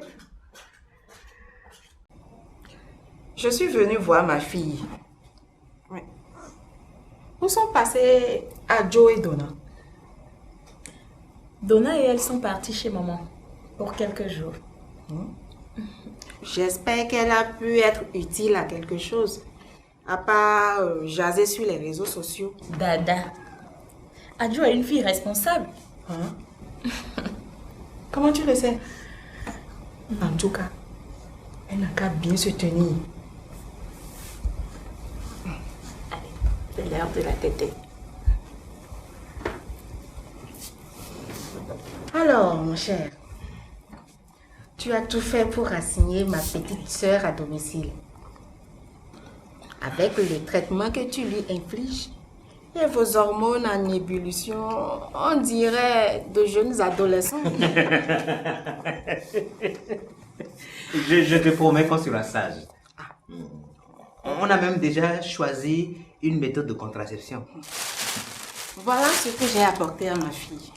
S5: Je suis venue voir ma fille. Oui. Où sont passés Adjo et Donna?
S22: Donna et elle sont parties chez maman pour quelques jours.
S5: J'espère qu'elle a pu être utile à quelque chose, à part jaser sur les réseaux sociaux.
S22: Dada, Adjo est une fille responsable.
S5: Comment tu le sais? En tout cas, elle n'a qu'à bien se tenir. Allez, c'est l'heure de la tétée. Alors, mon cher, tu as tout fait pour assigner ma petite sœur à domicile. Avec le traitement que tu lui infliges et vos hormones en ébullition, on dirait de jeunes adolescents.
S23: Je te promets qu'on sera sage. On a même déjà choisi une méthode de contraception.
S5: Voilà ce que j'ai apporté à ma fille.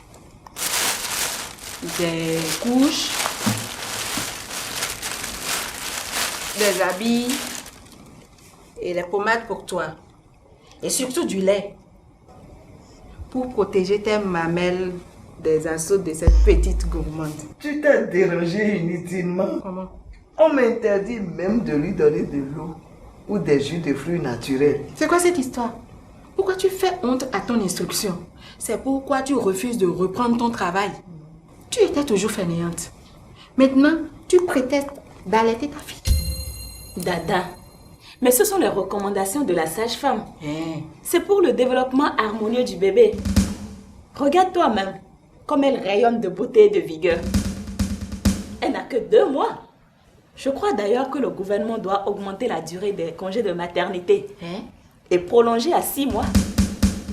S5: Des couches, des habits et les pommades pour toi. Et surtout du lait pour protéger tes mamelles des assauts de cette petite gourmande.
S21: Tu t'es dérangé inutilement.
S5: Comment?
S21: On m'interdit même de lui donner de l'eau ou des jus de fruits naturels.
S5: C'est quoi cette histoire? Pourquoi tu fais honte à ton instruction? C'est pourquoi tu refuses de reprendre ton travail. Tu étais toujours fainéante. Maintenant, tu prétextes d'allaiter ta fille.
S22: Dada, mais ce sont les recommandations de la sage-femme. C'est pour le développement harmonieux du bébé. Regarde toi-même, comme elle rayonne de beauté et de vigueur. Elle n'a que 2 mois. Je crois d'ailleurs que le gouvernement doit augmenter la durée des congés de maternité et prolonger à 6 mois.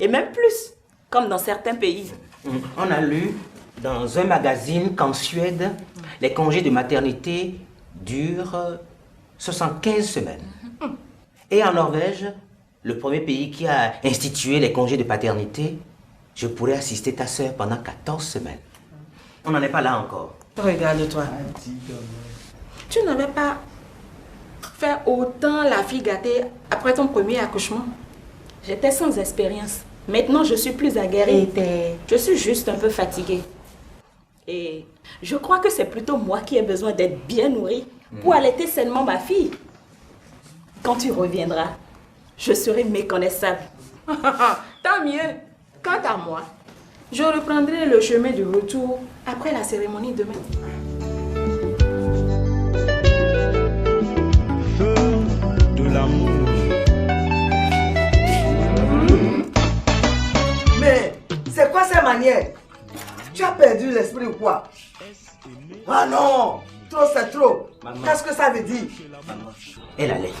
S22: Et même plus, comme dans certains pays.
S23: On a lu dans un magazine qu'en Suède, les congés de maternité durent 75 semaines. Et en Norvège, le premier pays qui a institué les congés de paternité, je pourrais assister ta soeur pendant 14 semaines. On n'en est pas là encore.
S12: Regarde-toi. Tu n'avais pas fait autant la fille gâtée après ton premier accouchement?
S22: J'étais sans expérience. Maintenant, je suis plus aguerrie. Je suis juste un peu fatiguée. Et je crois que c'est plutôt moi qui ai besoin d'être bien nourrie pour allaiter sainement ma fille. Quand tu reviendras, je serai méconnaissable.
S12: Tant mieux. Quant à moi, je reprendrai le chemin de retour après la cérémonie demain.
S13: Feu de l'amour.
S21: Mais c'est quoi ces manières? Tu as perdu l'esprit ou quoi? Ah non, trop c'est trop. Qu'est-ce que ça veut dire?
S23: Elle allait.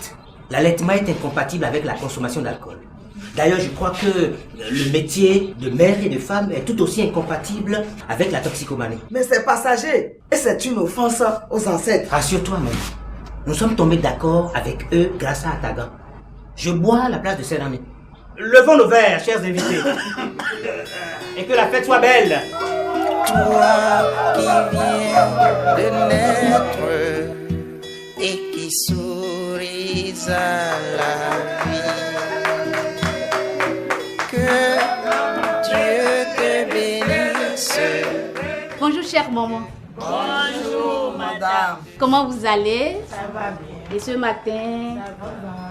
S23: L'allaitement est incompatible avec la consommation d'alcool. D'ailleurs, je crois que le métier de mère et de femme est tout aussi incompatible avec la toxicomanie.
S21: Mais c'est passager et c'est une offense aux ancêtres.
S23: Rassure-toi, maman. Nous sommes tombés d'accord avec eux grâce à Atagan. Je bois à la place de ses amis. Levons nos verres, chers invités. Et que la fête soit belle.
S1: Toi qui viens de naître et qui souris à la vie, que Dieu te bénisse.
S2: Bonjour chère maman.
S21: Bonjour madame.
S2: Comment vous allez?
S21: Ça va bien.
S2: Et ce matin?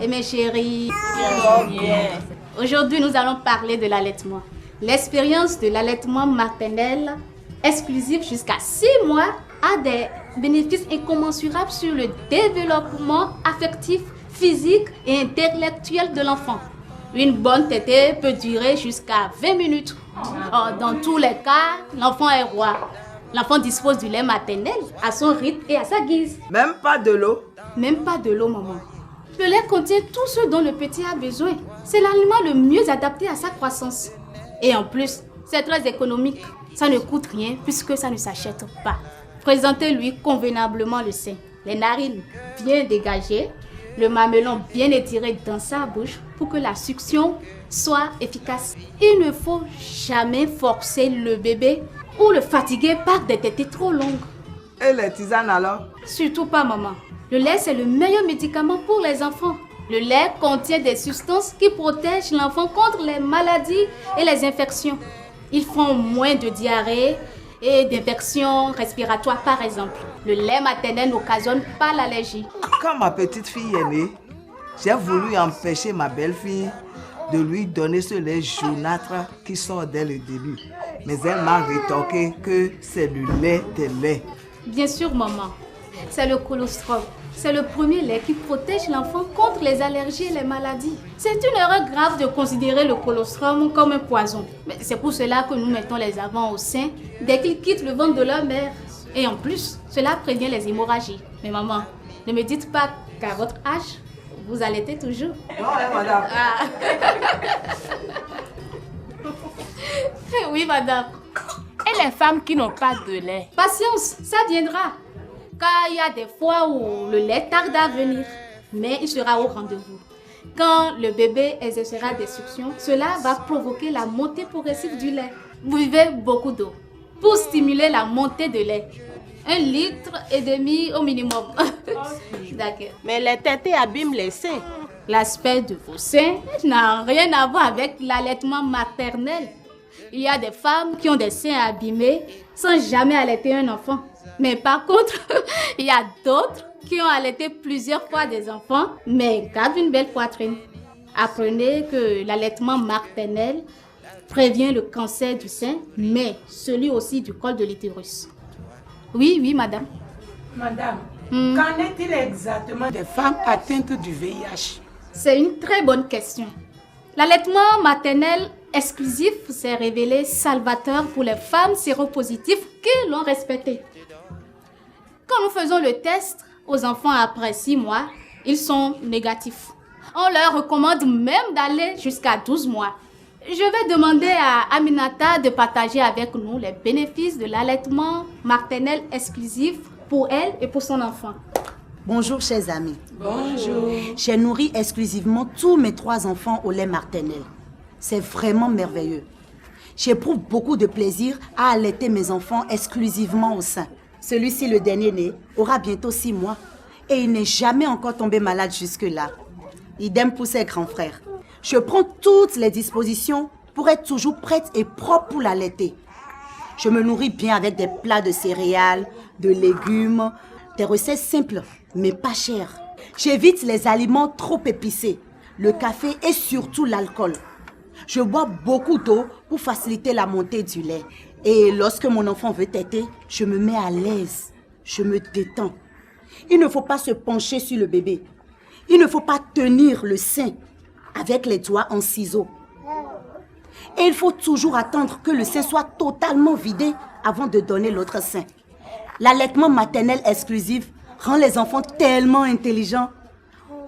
S2: Et mes chéris?
S21: Bien.
S2: Aujourd'hui nous allons parler de l'allaitement. L'expérience de l'allaitement maternel exclusif jusqu'à 6 mois a des bénéfices incommensurables sur le développement affectif, physique et intellectuel de l'enfant. Une bonne tétée peut durer jusqu'à 20 minutes. Dans tous les cas, l'enfant est roi. L'enfant dispose du lait maternel à son rythme et à sa guise.
S21: Même pas de l'eau?
S2: Même pas de l'eau, maman. Le lait contient tout ce dont le petit a besoin. C'est l'aliment le mieux adapté à sa croissance. Et en plus, c'est très économique. Ça ne coûte rien puisque ça ne s'achète pas. Présentez-lui convenablement le sein. Les narines bien dégagées, le mamelon bien étiré dans sa bouche pour que la succion soit efficace. Il ne faut jamais forcer le bébé ou le fatiguer par des tétées trop longues.
S21: Et les tisanes alors?
S2: Surtout pas, maman. Le lait, c'est le meilleur médicament pour les enfants. Le lait contient des substances qui protègent l'enfant contre les maladies et les infections. Ils font moins de diarrhée et d'infections respiratoires, par exemple. Le lait maternel n'occasionne pas l'allergie.
S21: Quand ma petite fille est née, j'ai voulu empêcher ma belle-fille de lui donner ce lait jaunâtre qui sort dès le début. Mais elle m'a rétorqué que c'est le lait des laits.
S2: Bien sûr, maman. C'est le colostrum. C'est le premier lait qui protège l'enfant contre les allergies et les maladies. C'est une erreur grave de considérer le colostrum comme un poison. Mais c'est pour cela que nous mettons les enfants au sein dès qu'ils quittent le ventre de leur mère. Et en plus, cela prévient les hémorragies. Mais maman, ne me dites pas qu'à votre âge, vous allaitez toujours.
S21: Non, madame.
S2: Ah. Oui, madame.
S22: Et les femmes qui n'ont pas de lait?
S2: Patience, ça viendra. Car il y a des fois où le lait tarde à venir, mais il sera au rendez-vous. Quand le bébé exercera des suctions, cela va provoquer la montée progressive du lait. Buvez beaucoup d'eau pour stimuler la montée de lait. 1,5 litre au minimum. D'accord.
S22: Mais les tétées abîment les seins.
S2: L'aspect de vos seins n'a rien à voir avec l'allaitement maternel. Il y a des femmes qui ont des seins abîmés sans jamais allaiter un enfant. Mais par contre, il y a d'autres qui ont allaité plusieurs fois des enfants, mais gardent une belle poitrine. Apprenez que l'allaitement maternel prévient le cancer du sein, mais celui aussi du col de l'utérus. Oui, madame.
S12: Madame, qu'en est-il exactement des femmes atteintes du VIH?
S2: C'est une très bonne question. L'allaitement maternel exclusif s'est révélé salvateur pour les femmes séropositives qui l'ont respecté. Quand nous faisons le test aux enfants après 6 mois, ils sont négatifs. On leur recommande même d'aller jusqu'à 12 mois. Je vais demander à Aminata de partager avec nous les bénéfices de l'allaitement maternel exclusif pour elle et pour son enfant.
S6: Bonjour chers amis.
S12: Bonjour.
S6: J'ai nourri exclusivement tous mes 3 enfants au lait maternel. C'est vraiment merveilleux. J'éprouve beaucoup de plaisir à allaiter mes enfants exclusivement au sein. Celui-ci, le dernier né, aura bientôt 6 mois et il n'est jamais encore tombé malade jusque-là. Idem pour ses grands frères. Je prends toutes les dispositions pour être toujours prête et propre pour l'allaiter. Je me nourris bien avec des plats de céréales, de légumes, des recettes simples mais pas chères. J'évite les aliments trop épicés, le café et surtout l'alcool. Je bois beaucoup d'eau pour faciliter la montée du lait. Et lorsque mon enfant veut téter, je me mets à l'aise. Je me détends. Il ne faut pas se pencher sur le bébé. Il ne faut pas tenir le sein avec les doigts en ciseaux. Et il faut toujours attendre que le sein soit totalement vidé avant de donner l'autre sein. L'allaitement maternel exclusif rend les enfants tellement intelligents.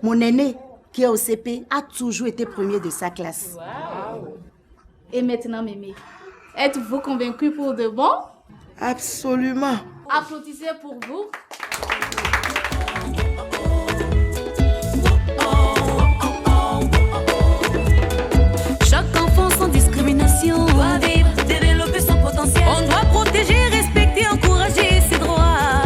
S6: Mon aîné, qui est au CP, a toujours été premier de sa classe.
S2: Et maintenant, Mémé, êtes-vous convaincu pour de bon?
S21: Absolument.
S2: Applaudissez pour vous.
S20: Chaque enfant sans discrimination doit vivre, développer son potentiel. On doit protéger, respecter, encourager ses droits.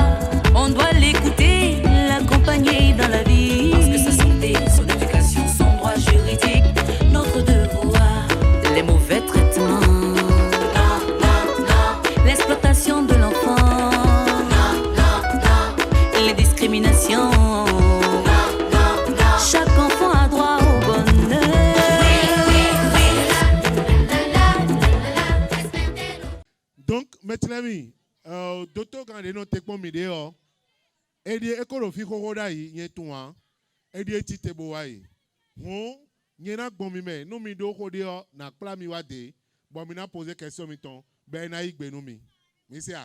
S20: On doit l'écouter, l'accompagner dans la vie. Parce que sa santé, son éducation, son droit juridique, notre devoir. Les mauvais traitements, non, non, non. L'exploitation de l'enfant, non, non, non. Les discriminations, non, non, non. Chaque enfant a droit au bonheur.
S9: Donc, maintenant, docteur, quand on te comme vidéo, et dit écologie corodaï, y est tout un, et dit tite boaï. Bon, y en a bon mime, nous mi do rodeo, na pla mi wade, bon mi na poser question mi ton, ben naïk ben nous mi. Monsieur.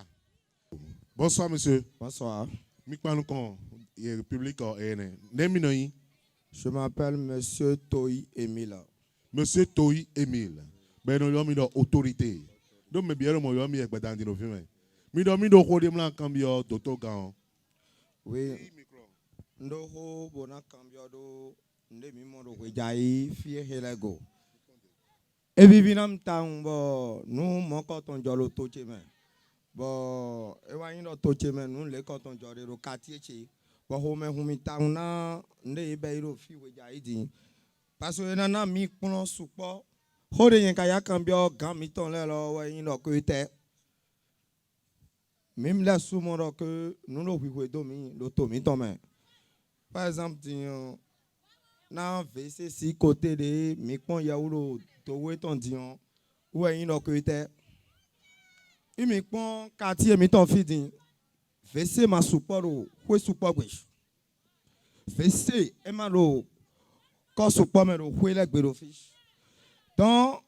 S9: Bonsoir monsieur.
S10: Bonsoir.
S9: Mi parle con, République EN. Neminoï.
S10: Je m'appelle Monsieur Toy Emile.
S9: Monsieur Toy Emile. Ben nous y a autorité. Donc me bien le moyen mi ek dans nos films. Mi do rodé mlan cambio docteur Gan.
S10: Oui. Ndoho bona cambio do ndemi mo do jai fie helego. E bibinam tangbo nu mo ko ton jolo toche men. Bo e wa yin do toche men nu le ko ton jore ro katie chi. Bo ho me humi tangna nde be ro fi we jai din. Parce que na mi pon supo. Ho de yen ka ya cambio gan mi ton le lo wa yin do ko te. Même là, souvent que nous nous voyons par exemple, dans VC si côté de mes points yaoulo, towe ton dion, ou un inocuité. Il me prend quartier mi ton fidi. VC ma support ou support wish. VC emalo, quand support me ou le gbero fish. Donc,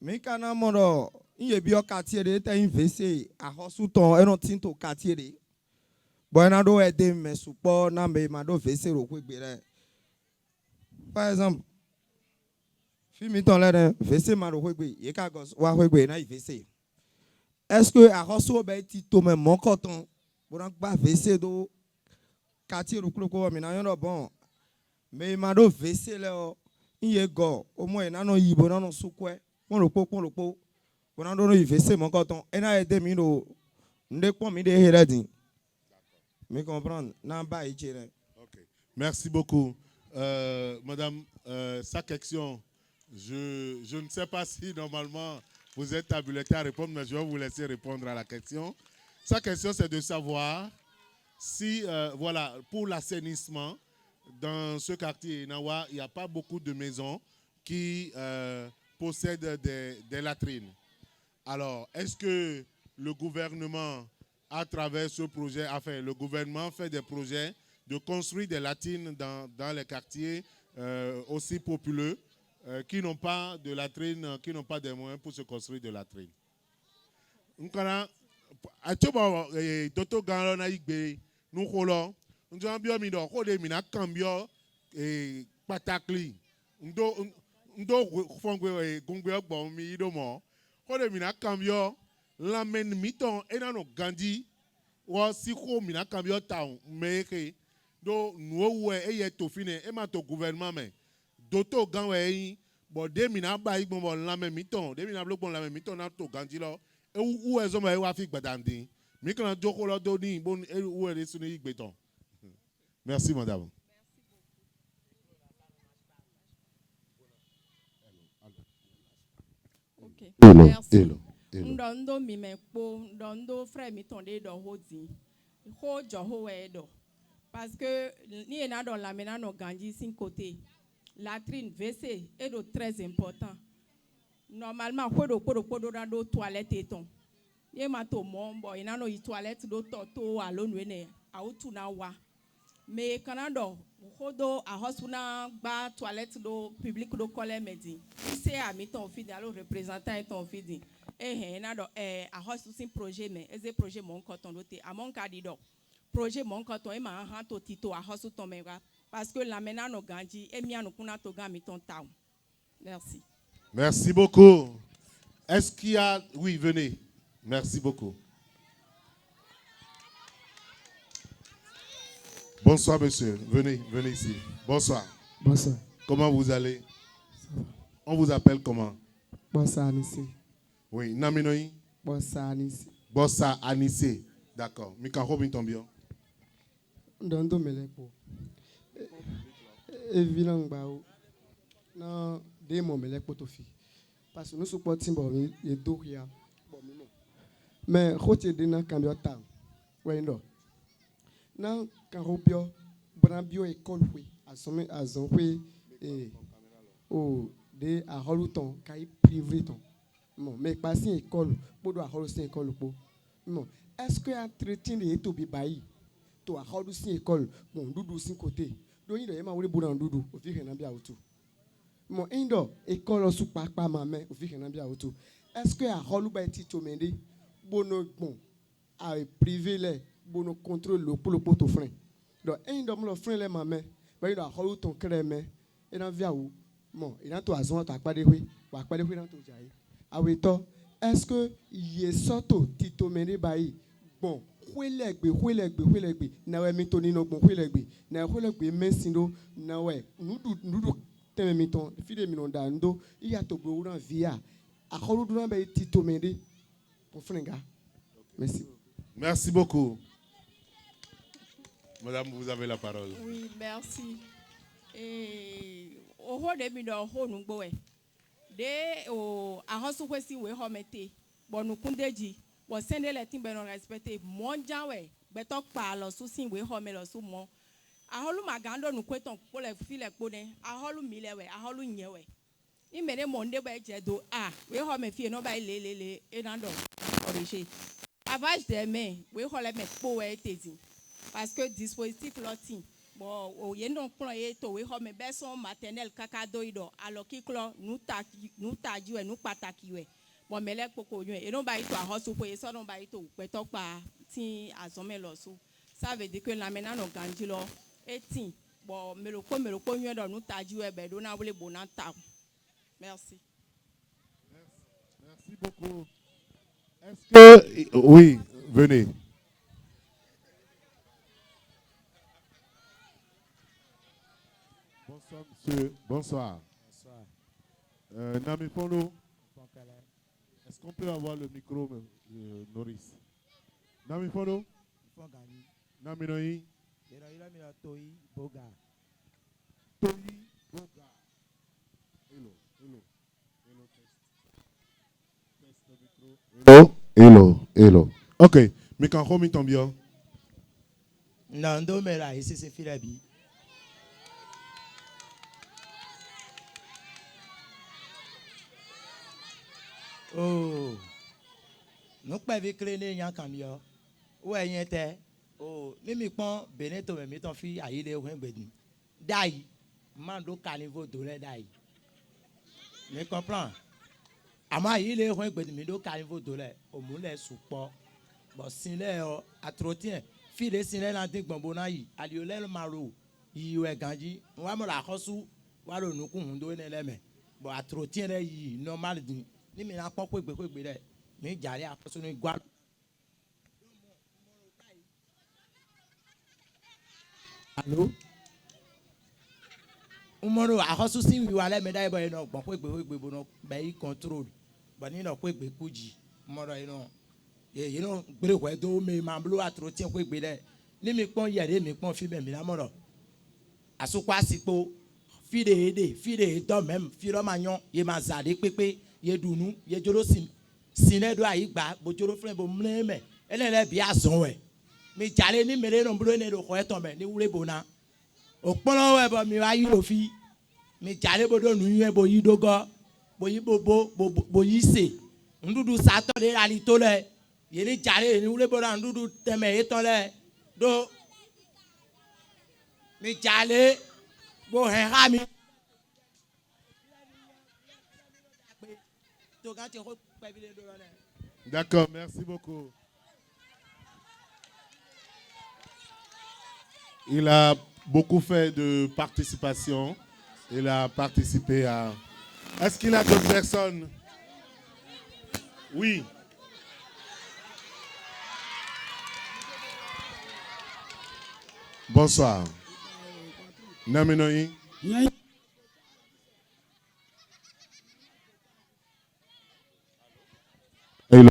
S10: mes canards moro. Il y a bien quartier de t'as investi à Hosuton et non tinto quartier de. Bon, on doit aider mes supports, n'a mais m'a doit verser au quick béré. Par exemple, fimi ton là, verser m'a au quick béré, y'a gos wa quick béré n'a verser. Est-ce que à Hosuton ben tito même mon coton, pour donc pas verser do quartier au cloco mais n'a rien bon. Mais m'a doit verser là, il y a go, au moins n'a non yibo n'a non soukwe, on le pot. On doit investir mon coton. Et là, aidé mino, ne pas me déhérer. Me comprendre, n'en bas
S9: Ok. Merci beaucoup, Madame. Sa question, je ne sais pas si normalement vous êtes habilité à répondre, mais je vais vous laisser répondre à la question. Sa question, c'est de savoir si, voilà, pour l'assainissement dans ce quartier Nawa, il n'y a pas beaucoup de maisons qui possèdent des latrines. Alors, est-ce que le gouvernement, à travers ce projet, enfin, le gouvernement fait des projets de construire des latrines dans les quartiers aussi populeux qui n'ont pas de latrines, qui n'ont pas de moyens pour se construire des latrines? Nous Kode mina cambio la men miton enano gandi wa siko mina cambio taun meke do nuwe eye to fine e ma to gouvernement me doto ganwe Bon, des minutes, bah, ils vont la même mi-temps. Des minutes, ils vont la même mi-temps, on a tout gagné là. Et où est-ce que vous avez fait badandi? Mais quand on a là, doni, bon, où est-ce que vous béton? Merci, madame.
S11: Ok.
S9: Hello,
S11: Merci.
S9: hello, hello.
S11: Ndondo mi me po, ndondo frère mi tonde do hodi. Ho jo ho we do. Parce que ni ena dans la mena no ganji sin côté. Latrine, WC est de très important. Normalement, kodo dans do toilette et ton. Ye ma to mon boy na no i toilette do to alo nwene a utu na wa. Mais kanado kodo a hosuna ba toilette do public do kole medi. C'est à mi ton fidi alo représentant et ton fidi. Na do a hosu sin projet mais eze projet mon coton doté a mon kadido. Projet mon coton e ma han to tito a hosu ton mega parce que la mena no ganji e mi anu kuna to ga mi ton town. Merci.
S9: Merci beaucoup. Est-ce qu'il y a... Oui, venez. Merci beaucoup. Bonsoir, monsieur. Venez, venez ici. Bonsoir.
S14: Bonsoir.
S9: Comment vous allez? On vous appelle comment?
S14: Bossa Anissé.
S9: Oui, Naminoi?
S14: Bossa Anissé.
S9: Bossa Anissé. D'accord. Mika Robin Tombio?
S14: Ndondo Melepo. Evilan Bao. Non, des mots Melepo Tofi. Parce que nous supportons les Doria. Mais rotier de na cambio tam. Ouais non. Na carobio brambio école oui. Assommé azon oui et oh de a holuton kai privé ton. Bon, mais passer école pour doit holuton école pour. Bon, est-ce que entretien de to bi bayi to a holuton école bon doudou sin côté. Donc il doit ma wole boudou doudou au fi na bia otu. Bon, indo école sous papa maman au fi na bia otu. Est-ce que a holu ba ti to mende bono bon à privé les bono contrôle le pour le poteau frein donc un dom le frein les maman ben il a holu ton crème et dans via où bon il a to azon ta pas de oui wa pas de oui dans to jai ah oui to est-ce que y soto tito mene bayi bon huelegbe na we mitoni no bon huelegbe na huelegbe mensindo na we nudu teme miton fide minonda ndo il y a to bro dans via a holu do na be tito mene. Merci.
S9: Merci beaucoup. Madame, vous avez la parole.
S11: Oui, merci. Et au haut de mi do ho nungbo e. De o a hosu kwesi we ho mete. Bo nu kundeji. Bo sende le tin be no respecte. Monja we. Betok pa lo su sin we ho me lo su mo. A holu magando nu kweton ko le fi le po ne. A holu mi le we, a holu nye we. I mene monde ba je do we ho me fi no ba le e nan do. Oriché. Avage des mains, we holé met po e tezi. Parce que dispositif loti. Bon, o yendo plan e to we ho me beson maternel kakado ido. Alors ki klo nou ta ju e nou pataki we. Bon melek poko yuen e non ba ito a hosu po e so non ba ito pe tok pa tin azome lo so. Ça veut dire que la mena no ganji lo e tin. Bon meloko yuen do nou ta ju e be do na wole bonan ta. Merci.
S9: Merci beaucoup. Est-ce que... Oui, venez. Bonsoir, monsieur. Bonsoir. Bonsoir. Nami Fono. Est-ce qu'on peut avoir le micro, Noris? Nami Fono. Nami Noi. Toi Boga. Hello, hello. Hello. Ok, mais quand on tombe bien.
S15: Nando Mela, ici c'est Philabi. Oh, nous pas avec les gens camion. Ouais, y était. Oh, mimi pon Beneto me met ton fille à il est au Bedni. Dai, mando caniveau de dai. Mais comprends. Ama il est au Bedni do caniveau de au moulin soupo. Bon, sinle atrotien. File sinle lantin gbonbona yi. Aliolel maro. Yi we ganji. Wa mo la khosu. Wa lo nuku hundo ne leme. Bon, atrotien le yi normal din. Ni mi na pon kwegbe le. Mi jare akoso ni gwa.
S14: Allô?
S15: umoro ahosu si wi wale me dai boy no gbon ko egbe bo no by control but ni no ko egbe kuji umoro you know gbere ko do me ma blo atro ti ko egbe de ni mi pon yere mi pon fi be mi la moro asukwa sipo fide do mem fi ro ma yan ye ma zade pepe ye dunu ye joro sine do ayi gba bo joro fren bo mleme elele bi azon we mi jale ni mere no bro ne do ko eton me ni wure bona opolo we bo mi wa yi lo fi mi jale bo do nu yen bo yi dogo bo yi bo yi se ndudu sato de ali to le ye ni jale ni wure bo na ndudu teme eton le do mi jale bo he ha mi to ga ti ko pe bi le do le.
S9: D'accord, merci beaucoup. Il a beaucoup fait de participation. Il a participé à... Est-ce qu'il y a d'autres personnes? Oui. Bonsoir. Naminoi. Hello.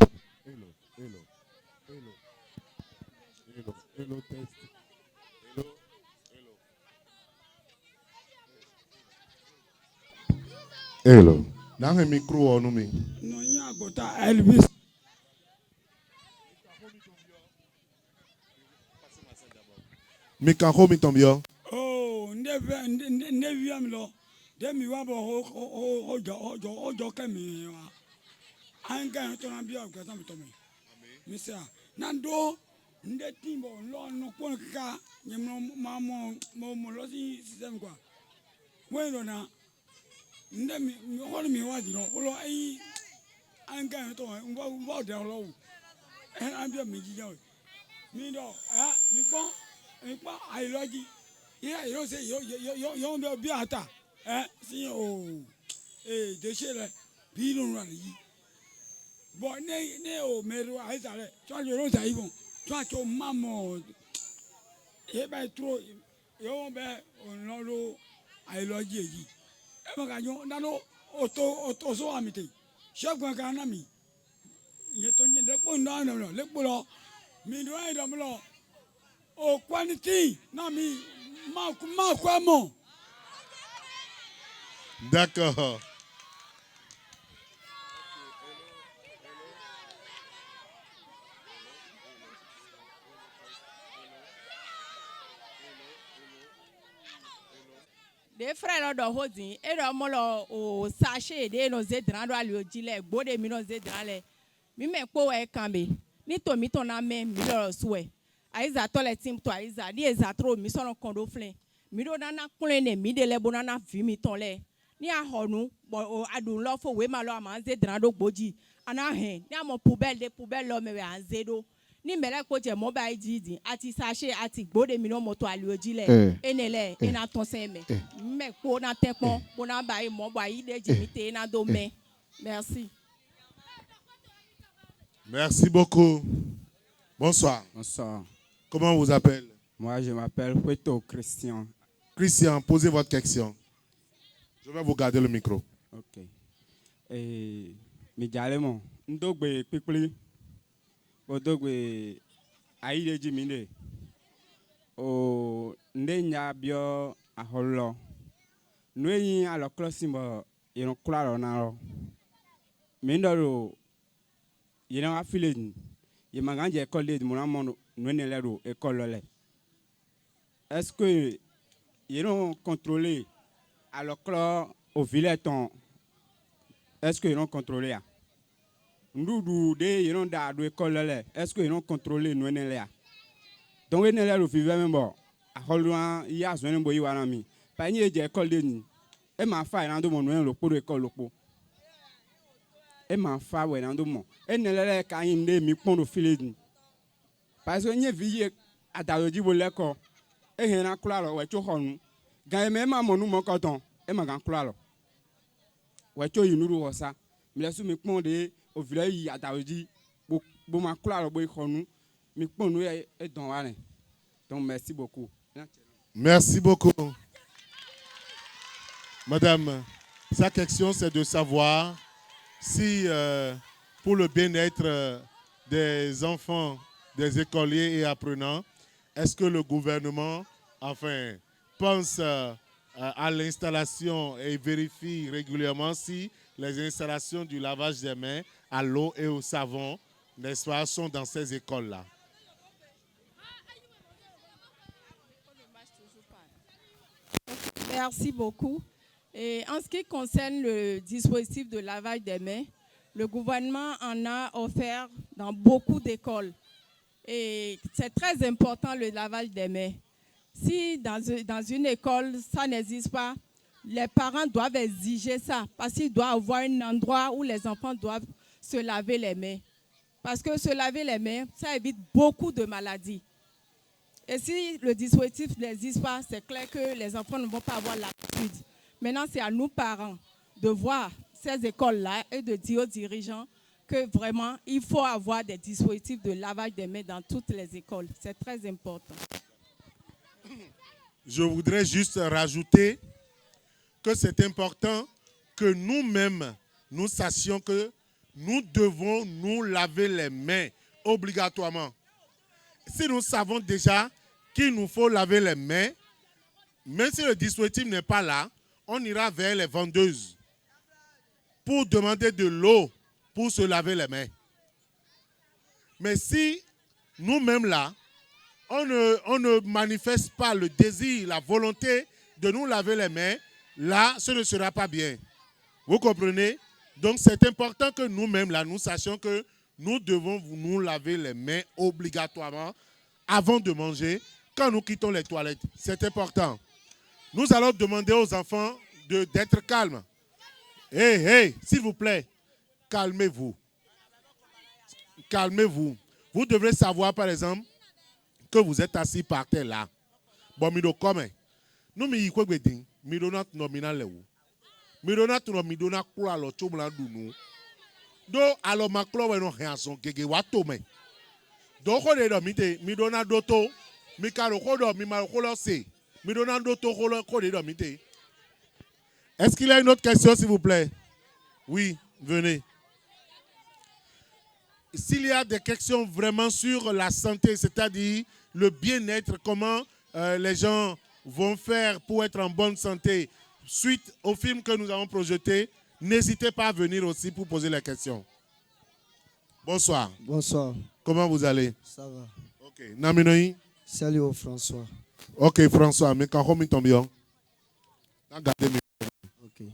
S9: Hello, test. Hello. Dans le micro, on nous met.
S3: Non, il y a Gota Elvis.
S9: Micro, mi tombio.
S3: Oh, never am lo. Demi wabo ojo kemi wa. Anga to na bia ko tam to me. Misia. Nando nde timbo lo no pon ka nyemno mamo mo lo si system kwa. Bueno na nde mi hol mi wa di no lo ai anga to wa de lo. Ambia mi ji jaw. Mi do mi pa ai logi. Yeah, you say you be ata. See de chere bi no ran yi. But ne o meru ai sare. So you no say even. So to mamo. E ba tro yo be on lo ai logi yi. E ma ka yo na no oto so amite. Shegwan ka na mi. Ye to nye le po na no le po lo. Mi do ai do lo. O quantity na mi ma quoi mon.
S9: D'accord.
S11: Des frères do hodin e do mo lo o sachet de no zedran do ali ojile gbode mi no zedran le mi me po e kambe ni to mi to na me mi lo suwe aiza to le tim to aiza ni eza tro mi so no kondo flen mi do na kunle ne mi de le bona na vi mi ton le ni ahonu bo adun lo fo we ma lo ma zedran do gboji ana hen ni amo poubelle lo me we anzedo ni mele ko je mo ba jidi ati sachet ati gbode mi no moto ali ojile enele ina ton se me me ko na tepon bo na ba yi mo ba yi de ji mi te na do me. Merci.
S9: Merci beaucoup. Bonsoir.
S4: Bonsoir.
S9: Comment on vous appelle?
S4: Moi, je m'appelle Hueto Christian.
S9: Christian, posez votre question. Je vais vous garder le micro.
S4: Ok. Et Mijalemo, ndogbe pipli, odogbe aide jimine, o ndenya bio aholo, nweyi aloklosimbo yon klaro naro, mindoro yon affilié. Il m'a gagné école de mon amour, nous n'allons école. Est-ce que ils ont contrôlé alors que au village est-ce qu'ils ont contrôlé? Nous ils ont d'ado école. Est-ce qu'ils ont contrôlé nous n'allons? Donc ils n'allons vivre même bon. À Holland il y a un boy wanami. Pas ni école de ni. Et ma femme est dans mon nom le pour école le pour. Et ma femme est dans mon. Et ne l'est qu'à une des mi pont au filet. Parce que n'y vie à Daroudi pour l'école. Et il y a un claro, ouais, tu vois, gagne même à mon coton. Et ma grand claro. Ouais, tu nous ça. Mais là, sous mes ponts de au village à Daroudi, pour ma claro, boy, nous, mes ponts nous est dans l'année. Donc, merci beaucoup.
S9: Merci beaucoup. Madame, sa question, c'est de savoir si, pour le bien-être des enfants, des écoliers et apprenants, est-ce que le gouvernement, enfin, pense à l'installation et vérifie régulièrement si les installations du lavage des mains à l'eau et au savon, n'est-ce pas, sont dans ces écoles-là?
S11: Merci beaucoup. Et en ce qui concerne le dispositif de lavage des mains, le gouvernement en a offert dans beaucoup d'écoles. Et c'est très important le lavage des mains. Si dans une école, ça n'existe pas, les parents doivent exiger ça parce qu'il doit y avoir un endroit où les enfants doivent se laver les mains. Parce que se laver les mains, ça évite beaucoup de maladies. Et si le dispositif n'existe pas, c'est clair que les enfants ne vont pas avoir l'habitude. Maintenant, c'est à nous, parents, de voir ces écoles-là et de dire aux dirigeants que vraiment, il faut avoir des dispositifs de lavage des mains dans toutes les écoles. C'est très important.
S9: Je voudrais juste rajouter que c'est important que nous-mêmes, nous sachions que nous devons nous laver les mains obligatoirement. Si nous savons déjà qu'il nous faut laver les mains, même si le dispositif n'est pas là, on ira vers les vendeuses pour demander de l'eau pour se laver les mains. Mais si nous-mêmes là, on ne manifeste pas le désir, la volonté de nous laver les mains, là, ce ne sera pas bien. Vous comprenez? Donc, c'est important que nous-mêmes, là, nous sachions que nous devons nous laver les mains obligatoirement avant de manger, quand nous quittons les toilettes. C'est important. Nous allons demander aux enfants d'être calmes. Hey, s'il vous plaît, calmez-vous. Calmez-vous. Vous devrez savoir, par exemple, que vous êtes assis par terre là. Bon, mido comme nous mi ko gbedin, mido na nominal lewu. Mido na tuno mido na kula lo chomla dunu. Do alo maklo we no hanson gege wato me. Do ko de do mite, mido na doto, mi karo ko do mi ma ko lo se. Mido na doto ko de do mite. Est-ce qu'il y a une autre question, s'il vous plaît? Oui, venez. S'il y a des questions vraiment sur la santé, c'est-à-dire le bien-être, comment les gens vont faire pour être en bonne santé suite au film que nous avons projeté, n'hésitez pas à venir aussi pour poser les questions. Bonsoir.
S14: Bonsoir.
S9: Comment vous allez?
S14: Ça va.
S9: Ok. Naminoi?
S14: Salut au François.
S9: Ok, François. Mais quand on tombe bien?
S14: Ok.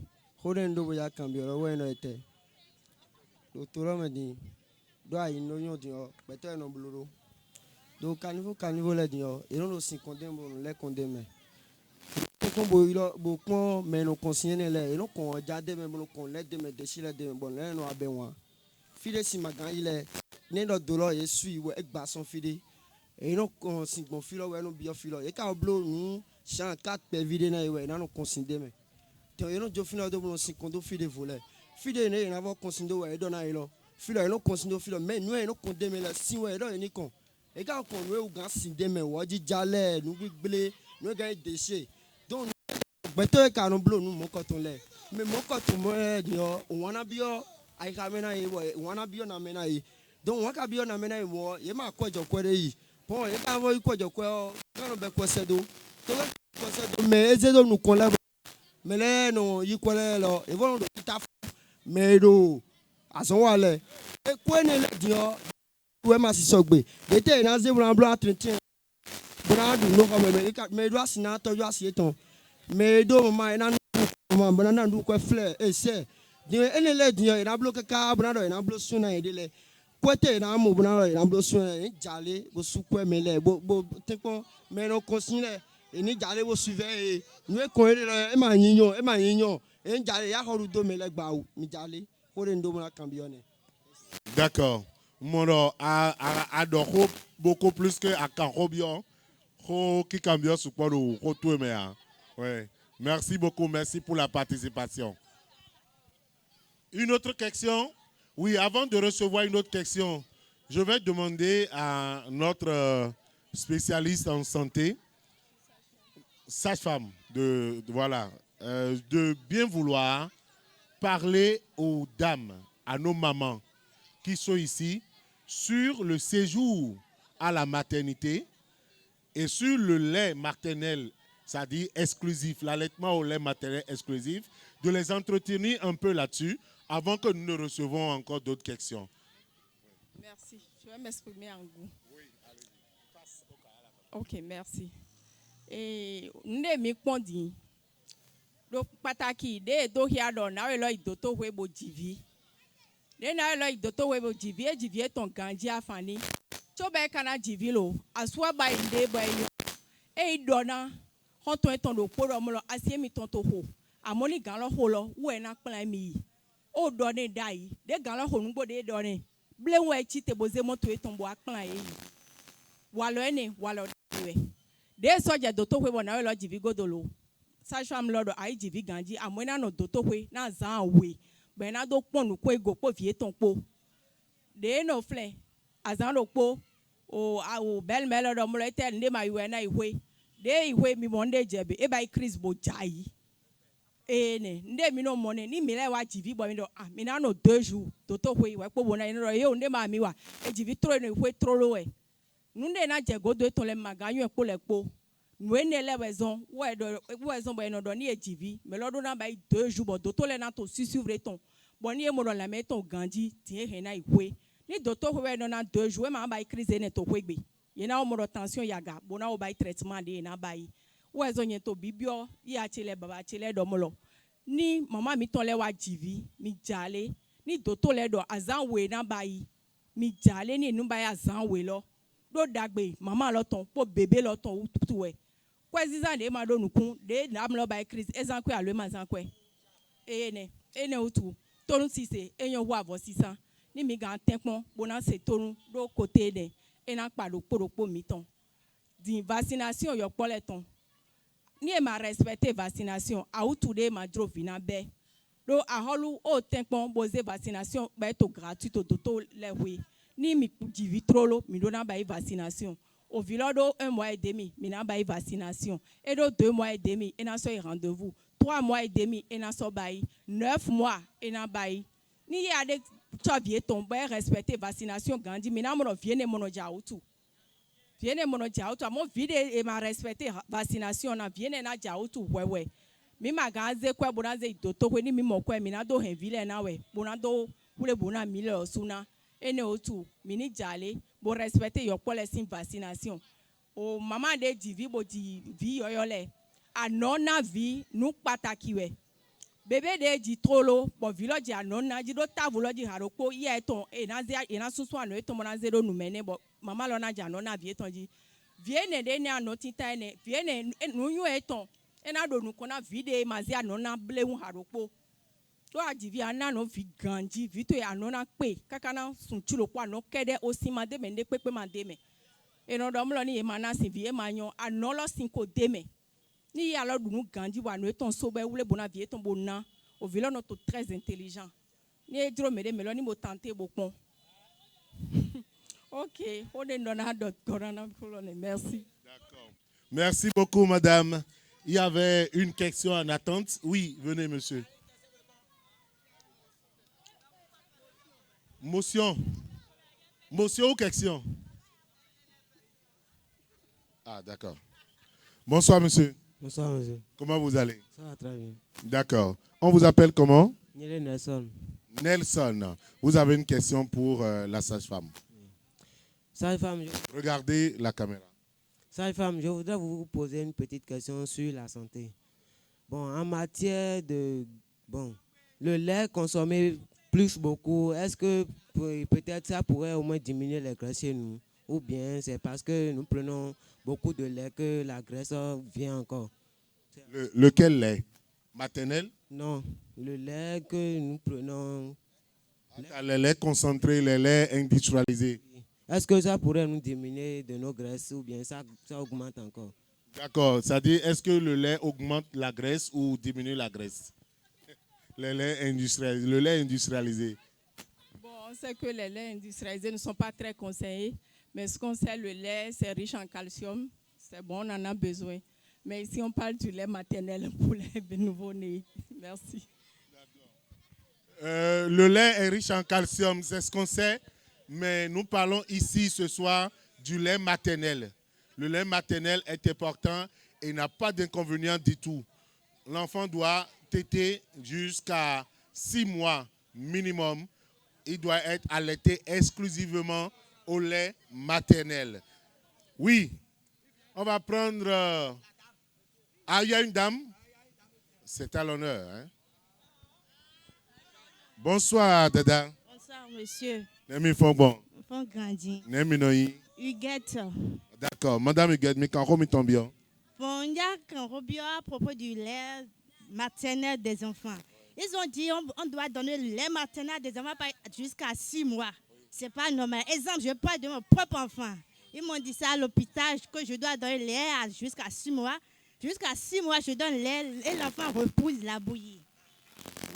S14: Rodendo ya cambio, bueno este. Docteur me dit, doit y no dio, better no bluro. Do carnival le dio, et non aussi condamné les condamné. Comme bo kon mais no consigné le, et non kon jade me bon kon le de me déchire de bon le no abewa. File si magan il est né dans dolor et suit ou ek ba son fide. Et non kon si bon filo we no bio filo. Et ka blo nous chan 4 pe vide na we na no consigné me. Te yo no jo filo do bon si kondo fide voler. Fide ne na vo consigné we do na ilo. Filo no consigné filo mais nous no condamné la si we do ni kon. Et quand on veut ou grand sindé mais ou dit jalè nous gbele nous gagne déchet. Donc beto ka no blo nous mon coton lè. Mais mon coton mo dio wana bio ai ka mena yi wana bio na mena yi. Donc waka bio na mena yi mo ye ma kwajo kwere yi. Bon ye ka vo kwajo kwe o no be kwesedo. To be kwesedo mais ezedo nous kon lè. Mais lè no yi kwele lo e vo do ta mais do aso wale. E kwene le dio ouais ma si sogbe d'été na ze blanc blanc entretien blanc du no comme mais doit sina to yo asieton mais do ma na no ma na ndu ko fleur et c'est di ene le di na bloqué ka blanc do na bloqué suna ide le côté na mo blanc do na bloqué suna jale bo suko mele bo tekon mais no consigne et ni jale bo suivre nous ko e ma yinyo e jale ya horu do mele gba o mi jale ko re ndo mo na cambione.
S9: D'accord. Mon adore beaucoup plus que à Carobio, qui cambio sur quoi le retour mais ouais. Merci beaucoup, merci pour la participation. Une autre question? Oui, avant de recevoir une autre question, je vais demander à notre spécialiste en santé, sage-femme, voilà, de bien vouloir parler aux dames, à nos mamans qui sont ici, sur le séjour à la maternité et sur le lait maternel, c'est-à-dire exclusif, l'allaitement au lait maternel exclusif, de les entretenir un peu là-dessus avant que nous ne recevons encore d'autres questions.
S11: Merci. Je vais m'exprimer en goût. Ok, merci. Et nous avons dit, donc pataki de do hiado na we lo idoto webo jivi. De na lo idoto webo jivi e jivi ton ganji afani. Chobe kana jivi lo aswa ba inde ba yo. E idona honto eton do poro mo lo asie mi ton to ho. Amoni gan lo ho lo wo e na plan mi. O do ne dai. De gan lo ho nugbo de do ne. Ble wo e chi te boze moto eton bo akpan e. Walo ene walo we. De soja doto webo na we lo jivi godolo. Sage-femme lord ai jivi ganji amwena no doto we na zan we be na do ponu ko ego po vie ton po de no fle azan do po o bel melo do mo lete nde ma iwe na iwe de iwe mi mo nde jebe e ba Chris bo jai ne nde mi no mo ne ni mi le wa jivi bo mi do mi na no 2 jours doto we we po bo na no yo nde ma mi wa e jivi tro no iwe tro lo we nde na je godo to le maganyu e po le po. Nous avons raison, ni ejivi, mais l'on a 2 jours, bon, d'autres les nato suivre ton. Bon, ni mo la meton gandi, tiens hena iwe. Ni d'autres we non 2 jours, ma ba crise ne to kwegbe. Yena o mo tension yaga, bona o ba traitement de na bai. Ou ezo to bibio, ya chele baba chele do molo. Ni mama mi ton le wa jivi, mi jale, ni d'autres le do azan we na bai. Mi jale ni nu bai azan we lo. Do dagbe, mama lo ton, po bébé lo ton tout we. Kwa ziza de ma do nukun de na amlo by Chris ezankwe alwe mazankwe ene otu tonu sise enyo wa avo sisan ni mi gan tenpon bona se tonu do côté de ena palo poropo miton di vaccination yo poleton ni e ma respecter vaccination a outu de ma dro vina be do a holu o tenpon boze vaccination ba to gratuit to to lewe ni mi di vitrolo mi do na ba vaccination. Au Villado, 1 mois et demi, il y a une vaccination. Et 2 mois et demi, il y a un rendez-vous. 3 mois et demi, il y a un 9 mois, il y a un bail. Ni y a des choses tombées, respecter vaccination, Gandhi, mais non, viens mon jaoutou. Viens mon jaoutou, mon vide et ma respecter vaccination, viens na jaoutou, ouais. Mi magaze kwa bonaze doto kweni mi mokwe minado henvile na we bonado ule bona mile osuna ene otu mini jale bo respecter your policy vaccination o mama de divi bo di vi yoyole anona vi nu pataki we bébé de di trolo bo village anona di do tavulo di haroko ye ton ena susu ano eton monaze do numene bo mama lona ja anona vi eton di viene de ne anotita ene viene nu yu eton ena do nu kona vide mazi anona bleun haroko to adivi anano vi ganji vito anona pe kakana sunchulo kwa no kede osima de mende pepe mandeme eno do mlo ni emana sin vi emanyo anolo sin ko deme ni ya lo dunu ganji wa no eton so be wule bona vi eton bona o vilo no to très intelligent ni edro mede melo ni mo tenter bokon. OK, on est dans la corona merci.
S9: D'accord. Merci beaucoup madame. Il y avait une question en attente. Oui, venez, monsieur. Motion. Motion ou question? Ah, d'accord. Bonsoir, monsieur.
S7: Bonsoir, monsieur.
S9: Comment vous allez?
S7: Ça va très bien.
S9: D'accord. On vous appelle comment?
S7: Nelson.
S9: Nelson. Vous avez une question pour la sage-femme.
S7: Sage-femme.
S9: Regardez la caméra.
S7: Sage-femme, je voudrais vous poser une petite question sur la santé. Bon, en matière de... Bon, le lait consommé plus beaucoup, est-ce que peut-être ça pourrait au moins diminuer les graisses chez nous? Ou bien c'est parce que nous prenons beaucoup de lait que la graisse vient encore?
S9: Lequel lait? Maternel?
S7: Non, le lait que nous prenons...
S9: Les laits concentrés, les laits industrialisés.
S7: Est-ce que ça pourrait nous diminuer de nos graisses ou bien ça augmente encore?
S9: D'accord. C'est-à-dire, est-ce que le lait augmente la graisse ou diminue la graisse? Le lait industrialisé.
S11: Bon, on sait que les laits industrialisés ne sont pas très conseillés, mais ce qu'on sait, le lait, c'est riche en calcium. C'est bon, on en a besoin. Mais ici, on parle du lait maternel pour les nouveau-nés. Merci.
S9: Le lait est riche en calcium, c'est ce qu'on sait, mais nous parlons ici ce soir du lait maternel. Le lait maternel est important et n'a pas d'inconvénient du tout. L'enfant doit téter jusqu'à 6 mois minimum. Il doit être allaité exclusivement au lait maternel. Oui, on va prendre... il y a une dame. C'est à l'honneur. Hein? Bonsoir, Dada.
S8: Bonsoir, monsieur.
S9: Nemi Fongbon.
S8: Font grandir.
S9: Nemi Noyi.
S8: Huguette.
S9: D'accord. Madame Huguette, mais quand on tombe bien.
S8: Bon, il y a un robio à propos du lait maternel des enfants. Ils ont dit on doit donner le lait maternel des enfants jusqu'à 6 mois. C'est pas normal. Exemple, je parle de mon propre enfant. Ils m'ont dit ça à l'hôpital que je dois donner le lait jusqu'à 6 mois. Jusqu'à 6 mois, je donne le lait et l'enfant repousse la bouillie.